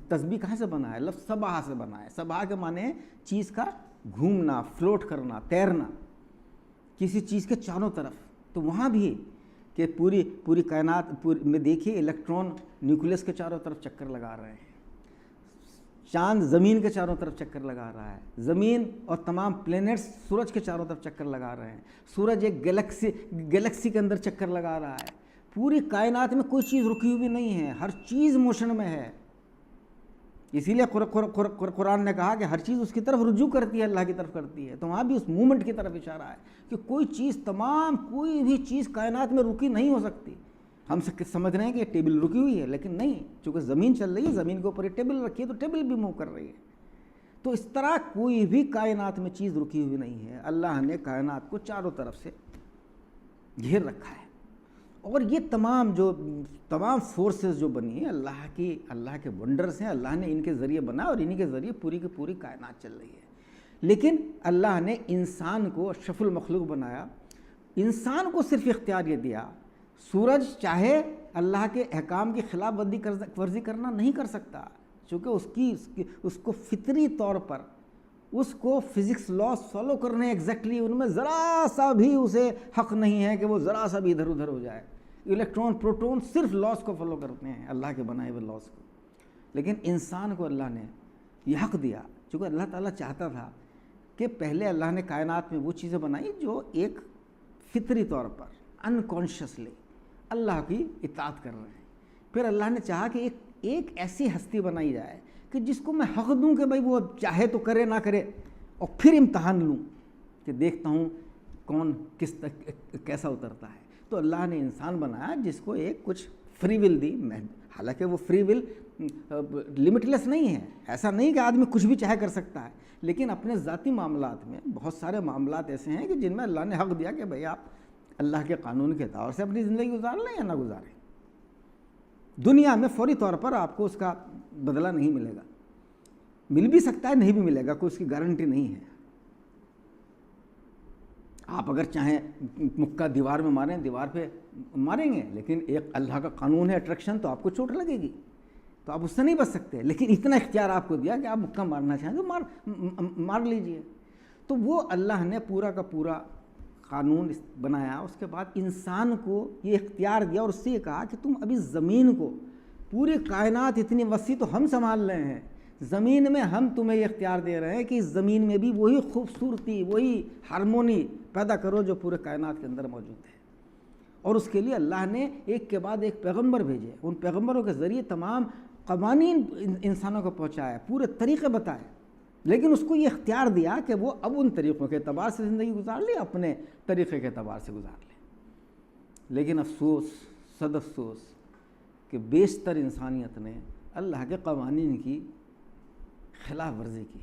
تسبیح کہاں سے بنا ہے؟ لفظ سبح سے بنا ہے۔ سبح کے معنی چیز کا گھومنا، فلوٹ کرنا، تیرنا کسی چیز کے چاروں طرف۔ تو وہاں بھی کہ پوری کائنات میں دیکھیے الیکٹرون نیوکلیس کے چاروں طرف چکر لگا رہے ہیں، چاند زمین کے چاروں طرف چکر لگا رہا ہے، زمین اور تمام پلینٹس سورج کے چاروں طرف چکر لگا رہے ہیں، سورج ایک گلیکسی کے اندر چکر لگا رہا ہے۔ پوری کائنات میں کوئی چیز رکی ہوئی نہیں ہے، ہر چیز موشن میں ہے۔ اسی لیے قرآن نے کہا کہ ہر چیز اس کی طرف رجوع کرتی ہے، اللہ کی طرف کرتی ہے، تو وہاں بھی اس مومنٹ کی طرف اشارہ ہے کہ کوئی بھی چیز کائنات میں رکی نہیں ہو سکتی۔ ہم سمجھ رہے ہیں کہ یہ ٹیبل رکی ہوئی ہے، لیکن نہیں، چونکہ زمین چل رہی ہے، زمین کے اوپر یہ ٹیبل رکھی ہے تو ٹیبل بھی موو کر رہی ہے۔ تو اس طرح کوئی بھی کائنات میں چیز رکی ہوئی نہیں ہے، اللہ نے کائنات کو چاروں طرف سے گھیر رکھا ہے، اور یہ تمام فورسز جو بنی ہیں اللہ کے ونڈرز ہیں، اللہ نے ان کے ذریعے بنا اور انہی کے ذریعے پوری کی پوری کائنات چل رہی ہے۔ لیکن اللہ نے انسان کو اشرف المخلوق بنایا، انسان کو صرف اختیار یہ دیا، سورج چاہے اللہ کے احکام کی خلاف ورزی کرنا نہیں کر سکتا، چونکہ اس کو فطری طور پر اس کو فزکس لاس فالو کرنے ایگزیکٹلی ان میں ذرا سا بھی اسے حق نہیں ہے کہ وہ ذرا سا بھی ادھر ادھر ہو جائے۔ الیکٹرون پروٹون صرف لاس کو فالو کرتے ہیں، اللہ کے بنائے ہوئے لاس کو، لیکن انسان کو اللہ نے یہ حق دیا، چونکہ اللہ تعالیٰ چاہتا تھا کہ پہلے اللہ نے کائنات میں وہ چیزیں بنائی جو ایک فطری طور پر انکانشیسلی اللہ کی اطاعت کر رہے ہیں، پھر اللہ نے چاہا کہ ایک ایسی ہستی بنائی جائے کہ جس کو میں حق دوں کہ بھائی وہ چاہے تو کرے نہ کرے، اور پھر امتحان لوں کہ دیکھتا ہوں کون کس تک کیسا اترتا ہے۔ تو اللہ نے انسان بنایا جس کو ایک کچھ فری ول دی، حالانکہ وہ فری ول لمٹ لیس نہیں ہے، ایسا نہیں کہ آدمی کچھ بھی چاہے کر سکتا ہے، لیکن اپنے ذاتی معاملات میں بہت سارے معاملات ایسے ہیں کہ جن میں اللہ نے حق دیا کہ بھائی آپ اللہ کے قانون کے طور سے اپنی زندگی گزار لیں یا نہ گزاریں۔ دنیا میں فوری طور پر آپ کو اس کا بدلہ نہیں ملے گا، مل بھی سکتا ہے نہیں بھی ملے گا، کوئی اس کی گارنٹی نہیں ہے۔ آپ اگر چاہیں مکہ دیوار میں ماریں، دیوار پہ ماریں گے، لیکن ایک اللہ کا قانون ہے اٹریکشن، تو آپ کو چوٹ لگے گی، تو آپ اس سے نہیں بچ سکتے، لیکن اتنا اختیار آپ کو دیا کہ آپ مکہ مارنا چاہیں تو مار لیجئے۔ تو وہ اللہ نے پورا کا پورا قانون بنایا، اس کے بعد انسان کو یہ اختیار دیا اور اس سے یہ کہا کہ تم ابھی زمین کو، پوری کائنات اتنی وسیع تو ہم سنبھال رہے ہیں، زمین میں ہم تمہیں یہ اختیار دے رہے ہیں کہ اس زمین میں بھی وہی خوبصورتی، وہی ہارمونی پیدا کرو جو پورے کائنات کے اندر موجود ہے۔ اور اس کے لیے اللہ نے ایک کے بعد ایک پیغمبر بھیجے، ان پیغمبروں کے ذریعے تمام قوانین انسانوں کو پہنچائے، پورے طریقے بتائے، لیکن اس کو یہ اختیار دیا کہ وہ اب ان طریقوں کے اعتبار سے زندگی گزار لے، اپنے طریقے کے اعتبار سے گزار لے۔ لیکن افسوس، صد افسوس کہ بیشتر انسانیت نے اللہ کے قوانین کی خلاف ورزی کی۔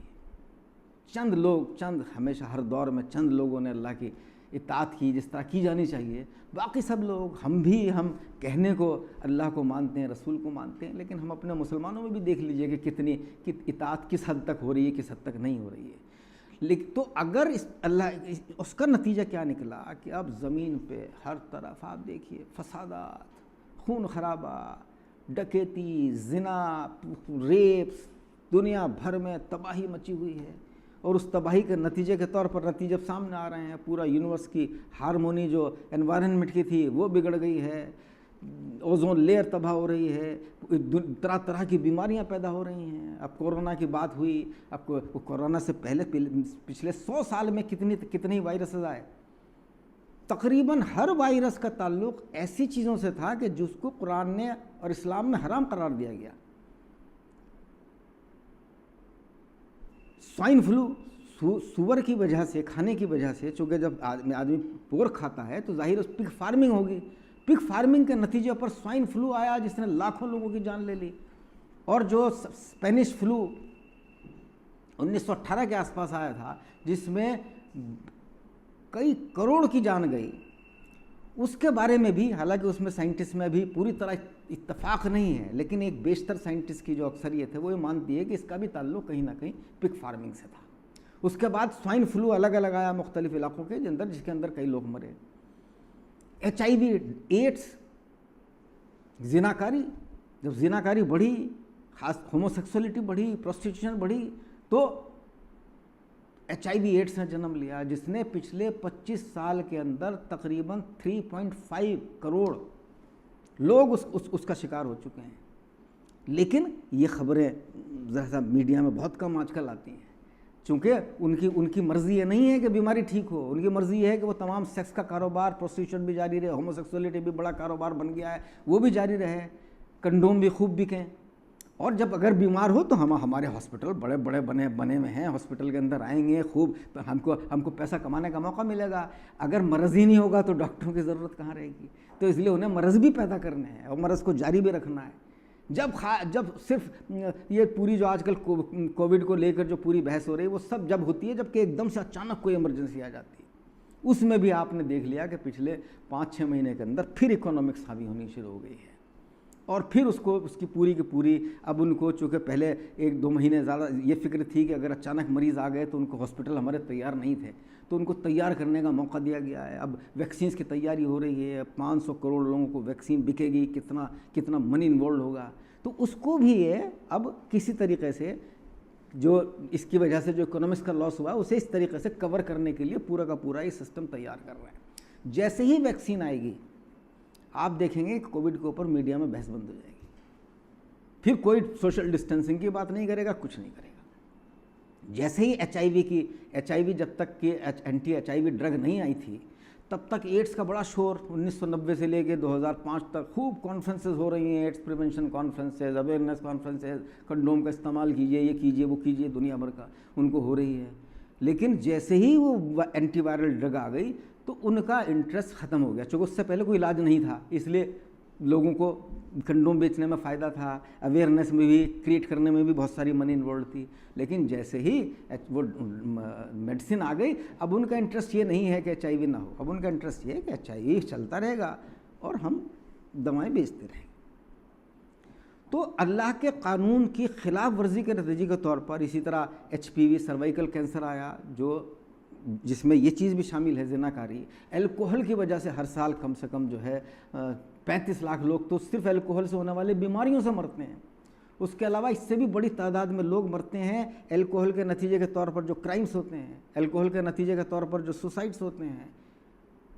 چند ہمیشہ ہر دور میں چند لوگوں نے اللہ کی اطاعت کی جس طرح کی جانی چاہیے، باقی سب لوگ، ہم کہنے کو اللہ کو مانتے ہیں، رسول کو مانتے ہیں، لیکن ہم اپنے مسلمانوں میں بھی دیکھ لیجئے کہ کتنی اطاعت کس حد تک ہو رہی ہے، کس حد تک نہیں ہو رہی ہے۔ لیکن تو اگر اس کا نتیجہ کیا نکلا کہ اب زمین پہ ہر طرف آپ دیکھیے فسادات، خون خرابہ، ڈکیتی، زنا، ریپس، دنیا بھر میں تباہی مچی ہوئی ہے، اور اس تباہی کے نتیجے کے طور پر نتیجے سامنے آ رہے ہیں۔ پورا یونیورس کی ہارمونی جو انوائرنمنٹ کی تھی وہ بگڑ گئی ہے، اوزون لیئر تباہ ہو رہی ہے، طرح طرح کی بیماریاں پیدا ہو رہی ہیں۔ اب کورونا کی بات ہوئی، اب کورونا سے پہلے پچھلے 100 سال میں کتنے وائرسز آئے، تقریباً ہر وائرس کا تعلق ایسی چیزوں سے تھا کہ جس کو قرآن نے اور اسلام میں حرام قرار دیا گیا۔ سوائن فلو سور کی وجہ سے، کھانے کی وجہ سے، چونکہ جب آدمی پورک کھاتا ہے تو ظاہر اس پگ فارمنگ ہوگی، پگ فارمنگ کے نتیجے پر سوائن فلو آیا جس نے لاکھوں لوگوں کی جان لے لی، اور جو اسپینش فلو 1918 کے آس پاس آیا تھا جس میں کئی کروڑ کی جان گئی، اس کے بارے میں بھی، حالانکہ اس میں سائنٹسٹ میں بھی پوری طرح اتفاق نہیں ہے، لیکن ایک بیشتر سائنٹسٹ کی جو اکثریت ہے وہ یہ مانتی ہے کہ اس کا بھی تعلق کہیں نہ کہیں پگ فارمنگ سے تھا۔ اس کے بعد سوائن فلو الگ الگ آیا مختلف علاقوں کے اندر، جس کے اندر کئی لوگ مرے۔ HIV، ایڈس، زناکاری، جب زناکاری بڑھی، خاص ہوموسیکسولیٹی بڑھی، پروسٹیٹیوشن بڑھی، تو HIV ایڈس نے جنم لیا، جس نے پچھلے 25 سال کے اندر تقریباً 3.5 کروڑ لوگ اس کا شکار ہو چکے ہیں۔ لیکن یہ خبریں ذرا سا میڈیا میں بہت کم آج کل آتی ہیں، چونکہ ان کی مرضی یہ نہیں ہے کہ بیماری ٹھیک ہو، ان کی مرضی یہ ہے کہ وہ تمام سیکس کا کاروبار، پروسٹیٹیوشن بھی جاری رہے، ہوموسیکسولیٹی بھی بڑا کاروبار بن گیا ہے وہ بھی جاری رہے، کنڈوم بھی خوب بکیں، اور جب اگر بیمار ہو تو ہمارے ہاسپٹل بڑے بڑے بنے ہوئے ہیں، ہاسپٹل کے اندر آئیں گے، خوب ہم کو پیسہ کمانے کا موقع ملے گا۔ اگر مرض ہی نہیں ہوگا تو ڈاکٹروں کی ضرورت کہاں رہے گی؟ تو اس لیے انہیں مرض بھی پیدا کرنے ہیں اور مرض کو جاری بھی رکھنا ہے۔ جب صرف یہ پوری جو آج کل کووڈ کو لے کر جو پوری بحث ہو رہی ہے وہ سب جب ہوتی ہے جب کہ ایک دم سے اچانک کوئی ایمرجنسی آ جاتی ہے، اس میں بھی آپ نے دیکھ لیا کہ پچھلے 5-6 مہینے کے اندر پھر اکنامکس حاوی ہونی شروع ہو گئی ہے، اور پھر اس کی پوری کی پوری اب ان کو چونکہ پہلے 1-2 مہینے زیادہ یہ فکر تھی کہ اگر اچانک مریض آ گئے تو ان کو ہاسپٹل ہمارے تیار نہیں تھے، تو ان کو تیار کرنے کا موقع دیا گیا ہے۔ اب ویکسینز کی تیاری ہو رہی ہے، 500 کروڑ لوگوں کو ویکسین بکے گی، کتنا منی انوالوڈ ہوگا، تو اس کو بھی یہ اب کسی طریقے سے جو اس کی وجہ سے جو اکنامکس کا لاس ہوا ہے اسے اس طریقے سے کور کرنے کے لیے پورا کا پورا یہ سسٹم تیار کر رہے ہیں۔ جیسے ہی ویکسین آئے گی آپ دیکھیں گے کہ کووڈ کے اوپر میڈیا میں بحث بند ہو جائے گی، پھر کوئی سوشل ڈسٹینسنگ کی بات نہیں کرے گا، کچھ نہیں کرے گا۔ جیسے ہی ایچ آئی وی جب تک کہ anti H I V drug نہیں آئی تھی تب تک ایڈس کا بڑا شور 1990 سے لے کے 2005 تک خوب کانفرنسز ہو رہی ہیں، AIDS prevention conferences, awareness conferences, condom کا استعمال کیجئے، یہ کیجئے وہ کیجئے، دنیا بھر کا ان کو ہو رہی ہے۔ لیکن جیسے ہی وہ اینٹی وائرل ڈرگ آ گئی تو ان کا انٹرسٹ ختم ہو گیا، چونکہ اس سے پہلے کوئی علاج نہیں تھا، اس لیے لوگوں کو کنڈوم بیچنے میں فائدہ تھا، اویئرنیس میں بھی کریٹ کرنے میں بھی بہت ساری منی انوالوڈ تھی۔ لیکن جیسے ہی وہ میڈیسن آ گئی اب ان کا انٹرسٹ یہ نہیں ہے کہ ایچ آئی وی نہ ہو، اب ان کا انٹرسٹ یہ ہے کہ ایچ آئی وی چلتا رہے گا اور ہم دوائیں بیچتے رہیں گے۔ تو اللہ کے قانون کی خلاف ورزی کے نتیجے کے طور پر اسی طرح ایچ پی وی سروائیکل کینسر آیا، جس میں یہ چیز بھی شامل ہے زناکاری۔ الکوہل کی وجہ سے ہر سال کم سے کم جو ہے 35 لاکھ لوگ تو صرف الکوہل سے ہونے والے بیماریوں سے مرتے ہیں، اس کے علاوہ اس سے بھی بڑی تعداد میں لوگ مرتے ہیں الکوہل کے نتیجے کے طور پر جو کرائمز ہوتے ہیں، الکوہل کے نتیجے کے طور پر جو سوسائڈس ہوتے ہیں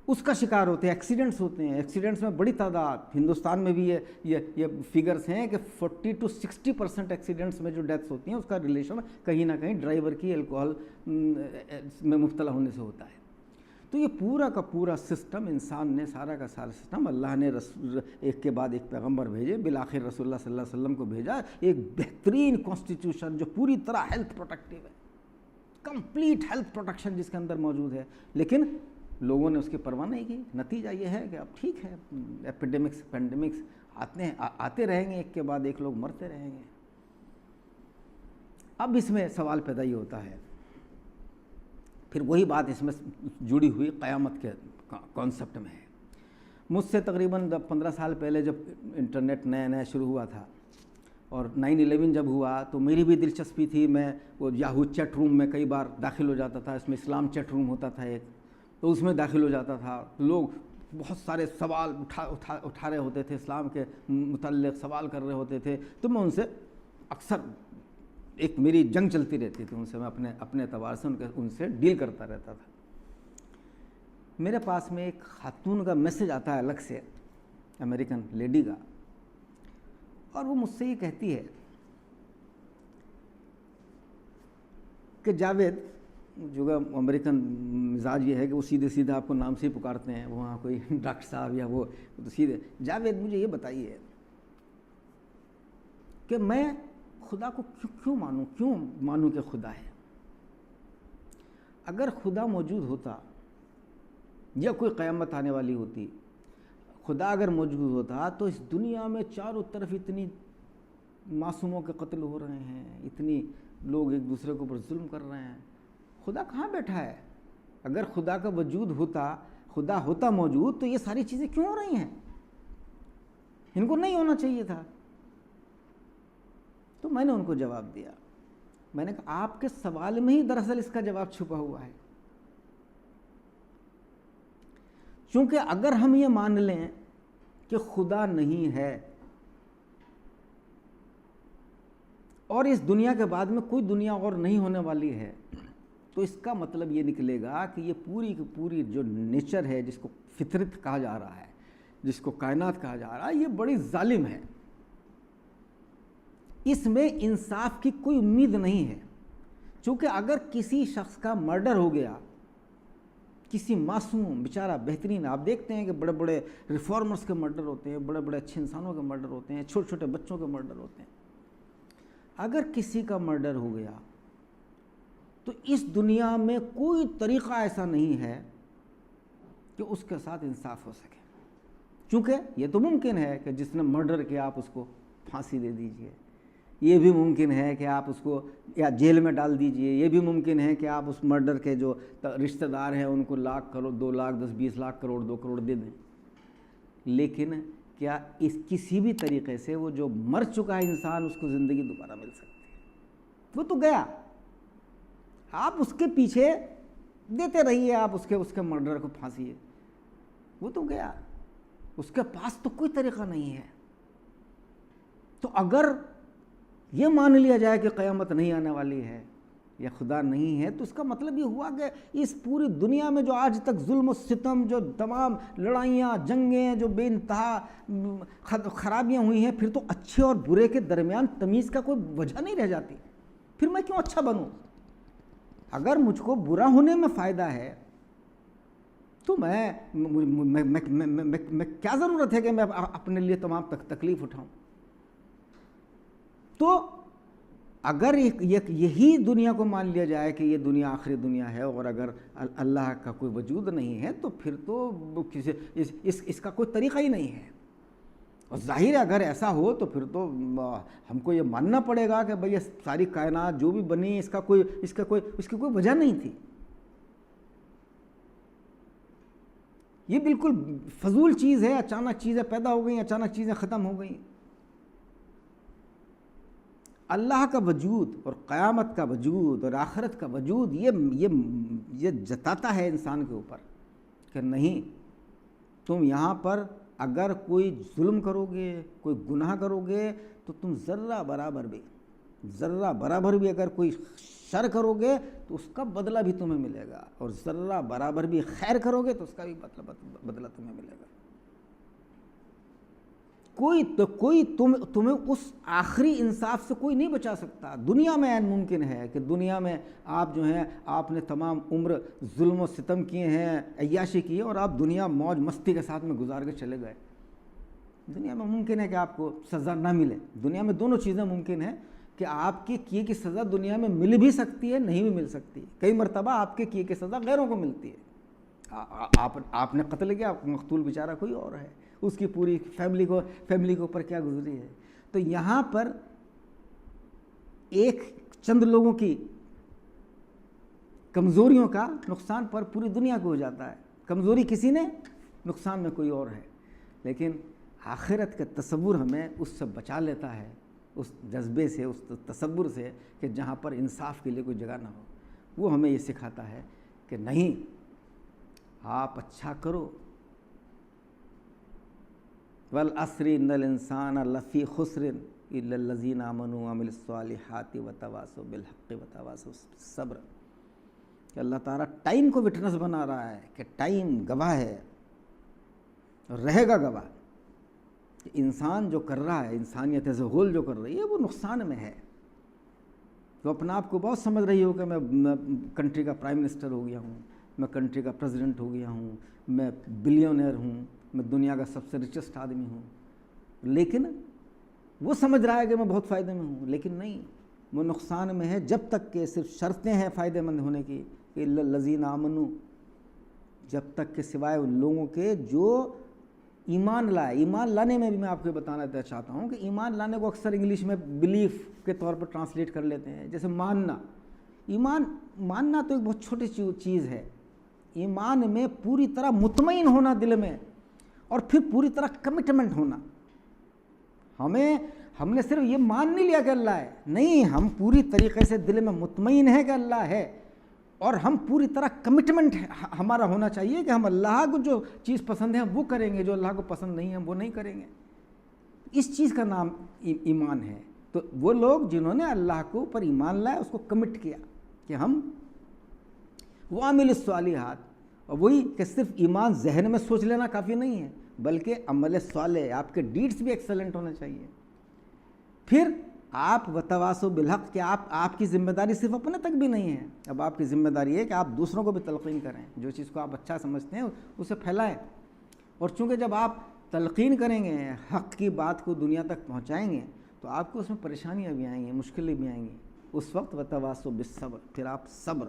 اس کا شکار ہوتے ہیں، ایکسیڈنٹس ہوتے ہیں، ایکسیڈنٹس میں بڑی تعداد ہندوستان میں بھی یہ فگرز ہیں کہ 40 to 60% ایکسیڈنٹس میں جو ڈیتھس ہوتی ہیں اس کا ریلیشن کہیں نہ کہیں ڈرائیور کی الکوہل میں مبتلا ہونے سے ہوتا ہے۔ تو یہ پورا کا پورا سسٹم انسان نے سارا کا سارا سسٹم اللہ نے ایک کے بعد ایک پیغمبر بھیجے، بالآخر رسول اللہ صلی اللہ علیہ وسلم کو بھیجا، ایک بہترین کانسٹیٹیوشن جو پوری طرح ہیلتھ پروٹیکٹیو ہے، کمپلیٹ ہیلتھ پروٹیکشن جس کے اندر موجود ہے، لیکن لوگوں نے اس کی پرواہ نہیں کی۔ نتیجہ یہ ہے کہ اب ٹھیک ہے ایپیڈیمکس پینڈیمکس آتے رہیں گے، ایک کے بعد ایک لوگ مرتے رہیں گے۔ اب اس میں سوال پیدا ہی ہوتا ہے، پھر وہی بات اس میں جڑی ہوئی قیامت کے کانسیپٹ میں ہے۔ مجھ سے تقریباً 15 سال پہلے جب انٹرنیٹ نیا شروع ہوا تھا اور 9/11 جب ہوا تو میری بھی دلچسپی تھی، میں وہ یاہو چیٹ روم میں کئی بار داخل ہو جاتا تھا، اس میں اسلام چیٹ روم ہوتا تھا ایک، تو اس میں داخل ہو جاتا تھا، لوگ بہت سارے سوال اٹھا رہے ہوتے تھے، اسلام کے متعلق سوال کر رہے ہوتے تھے، تو میں ان سے اکثر ایک میری جنگ چلتی رہتی تھی، ان سے میں اپنے اعتبار سے ان سے ڈیل کرتا رہتا تھا۔ میرے پاس میں ایک خاتون کا میسج آتا ہے الگ سے، امریکن لیڈی کا، اور وہ مجھ سے یہ کہتی ہے کہ جاوید، جو امریکن مزاج یہ ہے کہ وہ سیدھے سیدھے آپ کو نام سے ہی پکارتے ہیں، وہاں کوئی ڈاکٹر صاحب یا وہ تو سیدھے، جاوید مجھے یہ بتائیے کہ میں خدا کو کیوں مانوں کہ خدا ہے؟ اگر خدا موجود ہوتا یا کوئی قیامت آنے والی ہوتی، خدا اگر موجود ہوتا تو اس دنیا میں چاروں طرف اتنی معصوموں کے قتل ہو رہے ہیں، اتنی لوگ ایک دوسرے کے اوپر ظلم کر رہے ہیں، خدا کہاں بیٹھا ہے؟ اگر خدا کا وجود ہوتا، خدا ہوتا موجود، تو یہ ساری چیزیں کیوں ہو رہی ہیں؟ ان کو نہیں ہونا چاہیے تھا۔ تو میں نے ان کو جواب دیا، میں نے کہا آپ کے سوال میں ہی دراصل اس کا جواب چھپا ہوا ہے، چونکہ اگر ہم یہ مان لیں کہ خدا نہیں ہے اور اس دنیا کے بعد میں کوئی دنیا اور نہیں ہونے والی ہے، تو اس کا مطلب یہ نکلے گا کہ یہ پوری کی پوری جو نیچر ہے، جس کو فطرت کہا جا رہا ہے، جس کو کائنات کہا جا رہا ہے، یہ بڑی ظالم ہے، اس میں انصاف کی کوئی امید نہیں ہے۔ چونکہ اگر کسی شخص کا مرڈر ہو گیا، کسی معصوم بیچارہ بہترین، آپ دیکھتے ہیں کہ بڑے بڑے ریفارمرز کے مرڈر ہوتے ہیں، بڑے بڑے اچھے انسانوں کے مرڈر ہوتے ہیں، چھوٹے چھوٹے بچوں کے مرڈر ہوتے ہیں، اگر کسی کا مرڈر ہو گیا تو اس دنیا میں کوئی طریقہ ایسا نہیں ہے کہ اس کے ساتھ انصاف ہو سکے، چونکہ یہ تو ممکن ہے کہ جس نے مرڈر کیا آپ اس کو پھانسی دے دیجئے، یہ بھی ممکن ہے کہ آپ اس کو یا جیل میں ڈال دیجئے، یہ بھی ممکن ہے کہ آپ اس مرڈر کے جو رشتہ دار ہیں ان کو لاکھ کروڑ 2 لاکھ 10 20 لاکھ کروڑ 2 کروڑ دے دیں، لیکن کیا اس کسی بھی طریقے سے وہ جو مر چکا ہے انسان اس کو زندگی دوبارہ مل سکتی ہے؟ وہ تو گیا، آپ اس کے پیچھے دیتے رہیے، آپ اس کے مرڈر کو پھانسی، وہ تو گیا، اس کے پاس تو کوئی طریقہ نہیں ہے۔ تو اگر یہ مان لیا جائے کہ قیامت نہیں آنے والی ہے یا خدا نہیں ہے، تو اس کا مطلب یہ ہوا کہ اس پوری دنیا میں جو آج تک ظلم و ستم، جو تمام لڑائیاں جنگیں، جو بے انتہا خرابیاں ہوئی ہیں، پھر تو اچھے اور برے کے درمیان تمیز کا کوئی وجہ نہیں رہ جاتی، پھر میں کیوں اچھا بنوں؟ اگر مجھ کو برا ہونے میں فائدہ ہے تو میں کیا ضرورت ہے کہ میں اپنے لیے تمام تکلیف اٹھاؤں؟ تو اگر یہی دنیا کو مان لیا جائے کہ یہ دنیا آخری دنیا ہے، اور اگر اللہ کا کوئی وجود نہیں ہے، تو پھر تو اس کا کوئی طریقہ ہی نہیں ہے۔ اور ظاہر ہے اگر ایسا ہو تو پھر تو ہم کو یہ ماننا پڑے گا کہ بھئی یہ ساری کائنات جو بھی بنی اس کی کوئی وجہ نہیں تھی، یہ بالکل فضول چیز ہے، اچانک چیزیں پیدا ہو گئیں، اچانک چیزیں ختم ہو گئیں۔ اللہ کا وجود اور قیامت کا وجود اور آخرت کا وجود یہ جتاتا ہے انسان کے اوپر کہ نہیں، تم یہاں پر اگر کوئی ظلم کرو گے، کوئی گناہ کرو گے، تو تم ذرہ برابر بھی اگر کوئی شر کرو گے تو اس کا بدلہ بھی تمہیں ملے گا، اور ذرہ برابر بھی خیر کرو گے تو اس کا بھی بدلہ تمہیں ملے گا۔ کوئی تمہیں اس آخری انصاف سے کوئی نہیں بچا سکتا۔ دنیا میں عین ممکن ہے کہ دنیا میں آپ جو ہیں، آپ نے تمام عمر ظلم و ستم کیے ہیں، عیاشی کی ہے، اور آپ دنیا موج مستی کے ساتھ میں گزار کے چلے گئے۔ دنیا میں ممکن ہے کہ آپ کو سزا نہ ملے، دنیا میں دونوں چیزیں ممکن ہیں کہ آپ کے کیے کی سزا دنیا میں مل بھی سکتی ہے، نہیں بھی مل سکتی۔ کئی مرتبہ آپ کے کیے کی سزا غیروں کو ملتی ہے، آپ نے قتل کیا، مقتول بیچارہ کوئی اور ہے، اس کی پوری فیملی کے اوپر کیا گزری ہے۔ تو یہاں پر ایک چند لوگوں کی کمزوریوں کا نقصان پر پوری دنیا کو ہو جاتا ہے، کمزوری کسی نے، نقصان میں کوئی اور ہے۔ لیکن آخرت کا تصور ہمیں اس سے بچا لیتا ہے، اس جذبے سے، اس تصور سے کہ جہاں پر انصاف کے لیے کوئی جگہ نہ ہو۔ وہ ہمیں یہ سکھاتا ہے کہ نہیں، آپ اچھا کرو، وَالْعَصْرِ إِنَّ الْإِنسَانَ لَفِي خُسْرٍ إِلَّا الَّذِينَ آمَنُوا وَعَمِلُوا الصَّالِحَاتِ وَتَوَاصَوْا بِالْحَقِّ وَتَوَاصَوْا بِالصَّبْرِ، کہ اللہ تعالیٰ ٹائم کو وٹنس بنا رہا ہے کہ ٹائم گواہ ہے اور رہے گا گواہ کہ انسان جو کر رہا ہے، انسانیت ایز اے ہول جو کر رہی ہے، وہ نقصان میں ہے۔ تو اپنا آپ کو بہت سمجھ رہی ہو کہ میں کنٹری کا پرائم منسٹر ہو گیا ہوں، میں کنٹری کا پریزیڈنٹ ہو گیا ہوں، میں بلینئر ہوں، میں دنیا کا سب سے رچسٹ آدمی ہوں، لیکن وہ سمجھ رہا ہے کہ میں بہت فائدے میں ہوں، لیکن نہیں، وہ نقصان میں ہے جب تک کہ صرف شرطیں ہیں فائدے مند ہونے کی کہ الا الذین آمنوا، جب تک کہ سوائے ان لوگوں کے جو ایمان لائے۔ ایمان لانے میں بھی میں آپ کو بتانا چاہتا ہوں کہ ایمان لانے کو اکثر انگلش میں بلیف کے طور پر ٹرانسلیٹ کر لیتے ہیں، جیسے ماننا۔ ایمان ماننا تو ایک بہت چھوٹی چیز ہے، ایمان میں پوری طرح مطمئن ہونا دل میں، اور پھر پوری طرح کمٹمنٹ ہونا۔ ہم نے صرف یہ مان نہیں لیا کہ اللہ ہے، نہیں، ہم پوری طریقے سے دل میں مطمئن ہے کہ اللہ ہے، اور ہم پوری طرح کمٹمنٹ ہمارا ہونا چاہیے کہ ہم اللہ کو جو چیز پسند ہے وہ کریں گے، جو اللہ کو پسند نہیں ہے وہ نہیں کریں گے۔ اس چیز کا نام ایمان ہے۔ تو وہ لوگ جنہوں نے اللہ کو اوپر ایمان لایا، اس کو کمٹ کیا کہ ہم وعملوا الصالحات، اور وہی کہ صرف ایمان ذہن میں سوچ لینا کافی نہیں ہے، بلکہ عمل صالح، آپ کے ڈیڈز بھی ایکسلنٹ ہونے چاہیے۔ پھر آپ وتواصوا بالحق، کہ آپ کی ذمہ داری صرف اپنے تک بھی نہیں ہے، اب آپ کی ذمہ داری ہے کہ آپ دوسروں کو بھی تلقین کریں، جو چیز کو آپ اچھا سمجھتے ہیں اسے پھیلائیں۔ اور چونکہ جب آپ تلقین کریں گے، حق کی بات کو دنیا تک پہنچائیں گے، تو آپ کو اس میں پریشانیاں بھی آئیں گی، مشکلیں بھی آئیں گی۔ اس وقت وتواصوا بالصبر، پھر آپ صبر،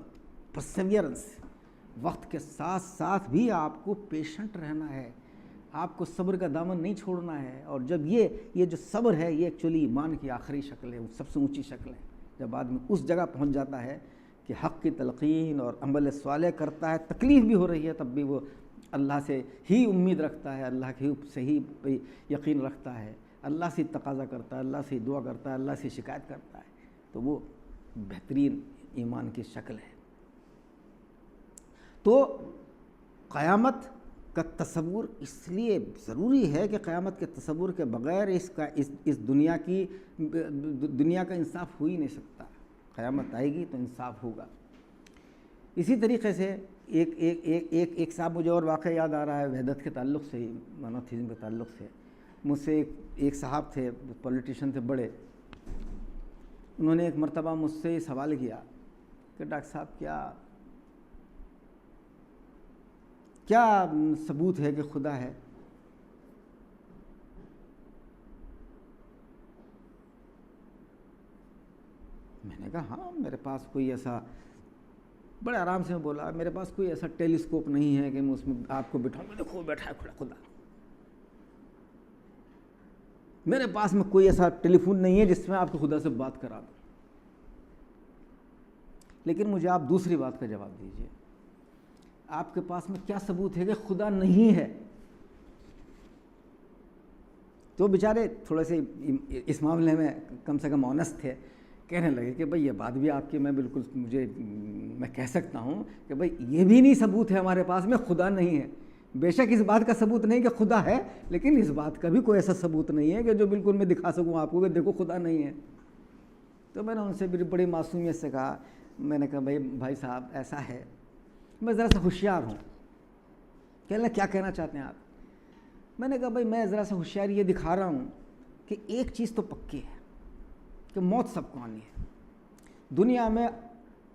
پرسیورنس، وقت کے ساتھ ساتھ بھی آپ کو پیشنٹ رہنا ہے، آپ کو صبر کا دامن نہیں چھوڑنا ہے. اور جب یہ جو صبر ہے یہ ایکچولی ایمان کی آخری شکل ہے, سب سے اونچی شکل ہے. جب آدمی اس جگہ پہنچ جاتا ہے کہ حق کی تلقین اور عمل صالح کرتا ہے, تکلیف بھی ہو رہی ہے, تب بھی وہ اللہ سے ہی امید رکھتا ہے, اللہ کے سے ہی یقین رکھتا ہے, اللہ سے تقاضا کرتا ہے, اللہ سے دعا کرتا ہے, اللہ سے شکایت کرتا ہے, تو وہ بہترین ایمان کی شکل ہے. تو قیامت کا تصور اس لیے ضروری ہے کہ قیامت کے تصور کے بغیر اس دنیا کا انصاف ہو ہی نہیں سکتا. قیامت آئے گی تو انصاف ہوگا. اسی طریقے سے ایک صاحب مجھے اور واقعہ یاد آ رہا ہے وحدت کے تعلق سے ہی, مونوتھیزم کے تعلق سے. مجھ سے ایک صاحب تھے, پولیٹیشین تھے بڑے, انہوں نے ایک مرتبہ مجھ سے یہ سوال کیا کہ ڈاکٹر صاحب کیا ثبوت ہے کہ خدا ہے؟ میں نے کہا ہاں میرے پاس کوئی ایسا, بڑے آرام سے میں بولا, میرے پاس کوئی ایسا ٹیلیسکوپ نہیں ہے کہ میں اس میں آپ کو بٹھاؤں, دیکھو بیٹھا ہے خدا. میرے پاس میں کوئی ایسا ٹیلی فون نہیں ہے جس میں آپ کو خدا سے بات کرا دوں. لیکن مجھے آپ دوسری بات کا جواب دیجئے, آپ کے پاس میں کیا ثبوت ہے کہ خدا نہیں ہے؟ تو بیچارے تھوڑے سے اس معاملے میں کم سے کم آنیسٹ تھے, کہنے لگے کہ بھئی یہ بات بھی آپ کی میں کہہ سکتا ہوں کہ بھئی یہ بھی نہیں ثبوت ہے ہمارے پاس میں خدا نہیں ہے. بے شک اس بات کا ثبوت نہیں کہ خدا ہے, لیکن اس بات کا بھی کوئی ایسا ثبوت نہیں ہے کہ جو بالکل میں دکھا سکوں آپ کو کہ دیکھو خدا نہیں ہے. تو میں نے ان سے بڑی معصومیت سے کہا, میں نے کہا بھائی صاحب ایسا ہے, میں ذرا سا ہوشیار ہوں. کہنے لگے کیا کہنا چاہتے ہیں آپ؟ میں نے کہا بھائی میں ذرا سا ہوشیاری یہ دکھا رہا ہوں کہ ایک چیز تو پکی ہے کہ موت سب کو آنی ہے. دنیا میں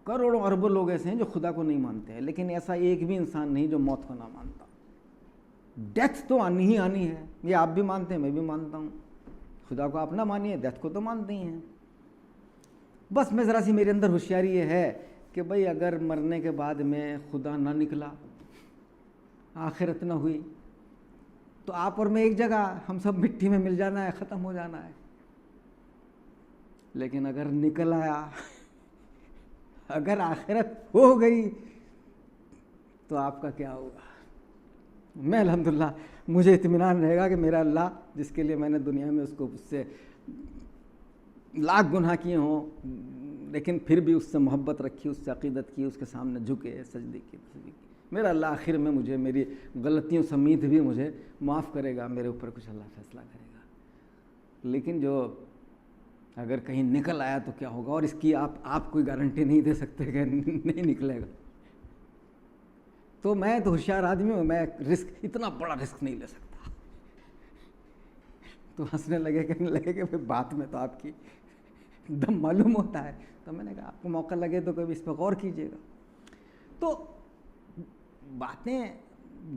کروڑوں اربوں لوگ ایسے ہیں جو خدا کو نہیں مانتے ہیں, لیکن ایسا ایک بھی انسان نہیں جو موت کو نہ مانتا. ڈیتھ تو آنی ہی آنی ہے, یہ آپ بھی مانتے ہیں, میں بھی مانتا ہوں. خدا کو آپ نہ مانیے, ڈیتھ کو تو مانتے ہی ہیں. بس میں ذرا سی میرے اندر ہوشیاری یہ ہے کہ بھئی اگر مرنے کے بعد میں خدا نہ نکلا, آخرت نہ ہوئی, تو آپ اور میں ایک جگہ, ہم سب مٹی میں مل جانا ہے, ختم ہو جانا ہے. لیکن اگر نکل آیا, اگر آخرت ہو گئی, تو آپ کا کیا ہوگا؟ میں الحمدللہ مجھے اطمینان رہے گا کہ میرا اللہ جس کے لیے میں نے دنیا میں اس سے لاکھ گناہ کیے ہوں, لیکن پھر بھی اس سے محبت رکھی, اس سے عقیدت کی, اس کے سامنے جھکے, سجدے کی, میرا اللہ آخر میں مجھے میری غلطیوں سمیت بھی مجھے معاف کرے گا, میرے اوپر کچھ اللہ فیصلہ کرے گا. لیکن جو اگر کہیں نکل آیا تو کیا ہوگا, اور اس کی آپ کوئی گارنٹی نہیں دے سکتے کہ نہیں نکلے گا. تو میں تو ہوشیار آدمی ہوں, میں اتنا بڑا رسک نہیں لے سکتا. تو ہنسنے لگے, کہنے لگے کہ بات میں تو آپ کی دم معلوم ہوتا ہے. تو میں نے کہا آپ کو موقع لگے تو کبھی اس پہ غور کیجیے گا. تو باتیں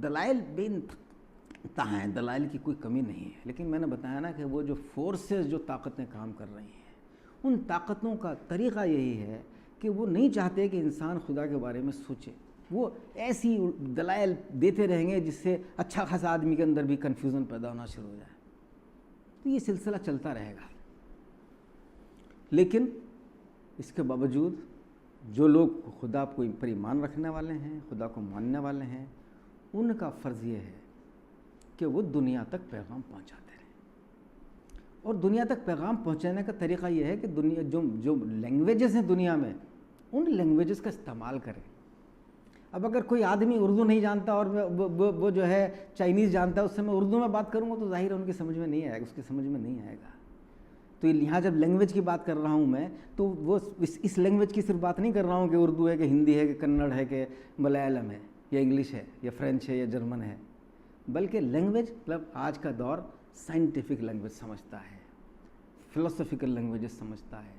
دلائل بے انتہا ہیں, دلائل کی کوئی کمی نہیں ہے, لیکن میں نے بتایا نا کہ وہ جو فورسز جو طاقتیں کام کر رہی ہیں, ان طاقتوں کا طریقہ یہی ہے کہ وہ نہیں چاہتے کہ انسان خدا کے بارے میں سوچے. وہ ایسی دلائل دیتے رہیں گے جس سے اچھا خاصا آدمی کے اندر بھی کنفیوژن پیدا ہونا شروع ہو جائے. تو یہ سلسلہ چلتا رہے گا. لیکن اس کے باوجود جو لوگ خدا کو پر ایمان رکھنے والے ہیں, خدا کو ماننے والے ہیں, ان کا فرض یہ ہے کہ وہ دنیا تک پیغام پہنچاتے رہیں. اور دنیا تک پیغام پہنچانے کا طریقہ یہ ہے کہ دنیا جو لینگویجز ہیں دنیا میں, ان لینگویجز کا استعمال کریں. اب اگر کوئی آدمی اردو نہیں جانتا اور وہ جو ہے چائنیز جانتا ہے, اس سے میں اردو میں بات کروں گا تو ظاہر ہے ان کی سمجھ میں نہیں آئے گا, اس کی سمجھ میں نہیں آئے گا. تو یہاں جب لینگویج کی بات کر رہا ہوں میں, تو وہ اس لینگویج کی صرف بات نہیں کر رہا ہوں کہ اردو ہے کہ ہندی ہے کہ کنڑ ہے کہ ملیالم ہے یا انگلش ہے یا فرینچ ہے یا جرمن ہے, بلکہ لینگویج مطلب آج کا دور سائنٹیفک لینگویج سمجھتا ہے, فلسفیکل لینگویجز سمجھتا ہے.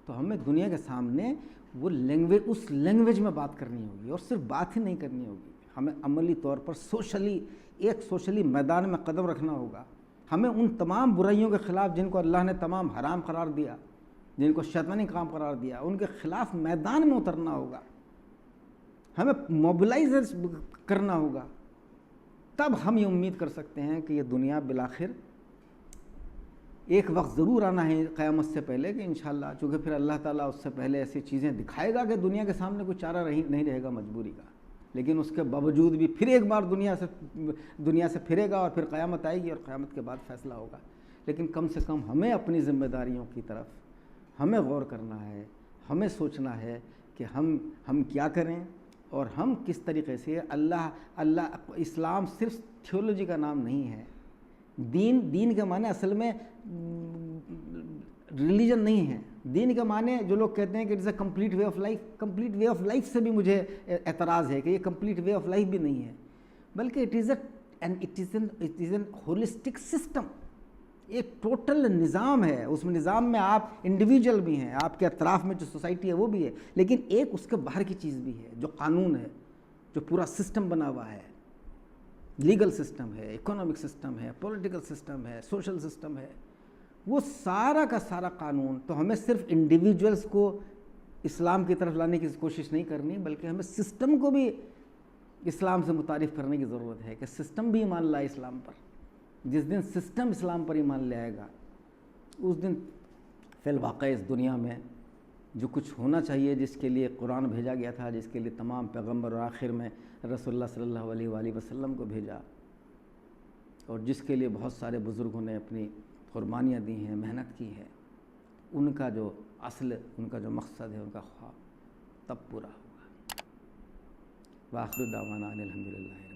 تو ہمیں دنیا کے سامنے وہ لینگویج, اس لینگویج میں بات کرنی ہوگی, اور صرف بات ہی نہیں کرنی ہوگی, ہمیں عملی طور پر سوشلی میدان میں قدم رکھنا ہوگا. ہمیں ان تمام برائیوں کے خلاف جن کو اللہ نے تمام حرام قرار دیا, جن کو شیطانی کام قرار دیا, ان کے خلاف میدان میں اترنا ہوگا. ہمیں موبلائز کرنا ہوگا, تب ہم یہ امید کر سکتے ہیں کہ یہ دنیا بالآخر ایک وقت ضرور آنا ہے قیامت سے پہلے کہ انشاءاللہ، چونکہ پھر اللہ تعالیٰ اس سے پہلے ایسی چیزیں دکھائے گا کہ دنیا کے سامنے کوئی چارہ نہیں رہے گا مجبوری کا، لیکن اس کے باوجود بھی پھر ایک بار دنیا سے پھرے گا اور پھر قیامت آئے گی اور قیامت کے بعد فیصلہ ہوگا۔ لیکن کم سے کم ہمیں اپنی ذمہ داریوں کی طرف ہمیں غور کرنا ہے، ہمیں سوچنا ہے کہ ہم کیا کریں اور ہم کس طریقے سے اسلام صرف تھیولوجی کا نام نہیں ہے۔ دین کے معنی اصل میں ریلیجن نہیں ہے۔ دین کے معنی جو لوگ کہتے ہیں کہ it is a complete way of life, complete way of life سے بھی مجھے اعتراض ہے کہ یہ کمپلیٹ وے آف لائف بھی نہیں ہے، بلکہ it is an holistic system, ایک ٹوٹل نظام ہے۔ اس میں نظام میں آپ انڈیویجول بھی ہیں، آپ کے اطراف میں جو سوسائٹی ہے وہ بھی ہے، لیکن ایک اس کے باہر کی چیز بھی ہے جو قانون ہے، جو پورا سسٹم بنا ہوا ہے، لیگل سسٹم ہے، اکنامک سسٹم ہے، پولیٹیکل سسٹم ہے، سوشل سسٹم ہے، وہ سارا کا سارا قانون۔ تو ہمیں صرف انڈیویجولس کو اسلام کی طرف لانے کی کوشش نہیں کرنی، بلکہ ہمیں سسٹم کو بھی اسلام سے متعارف کرنے کی ضرورت ہے کہ سسٹم بھی ایمان لائے اسلام پر۔ جس دن سسٹم اسلام پر ایمان لے آئے گا، اس دن فی الواقع اس دنیا میں جو کچھ ہونا چاہیے، جس کے لیے قرآن بھیجا گیا تھا، جس کے لیے تمام پیغمبر اور آخر میں رسول اللہ صلی اللہ علیہ وآلہ وسلم کو بھیجا، اور جس کے لیے بہت سارے بزرگوں نے اپنی قربانیاں دی ہیں، محنت کی ہے، ان کا جو اصل، ان کا جو مقصد ہے، ان کا خواب تب پورا ہوگا۔ وآخر دعوانا ان الحمدللہ۔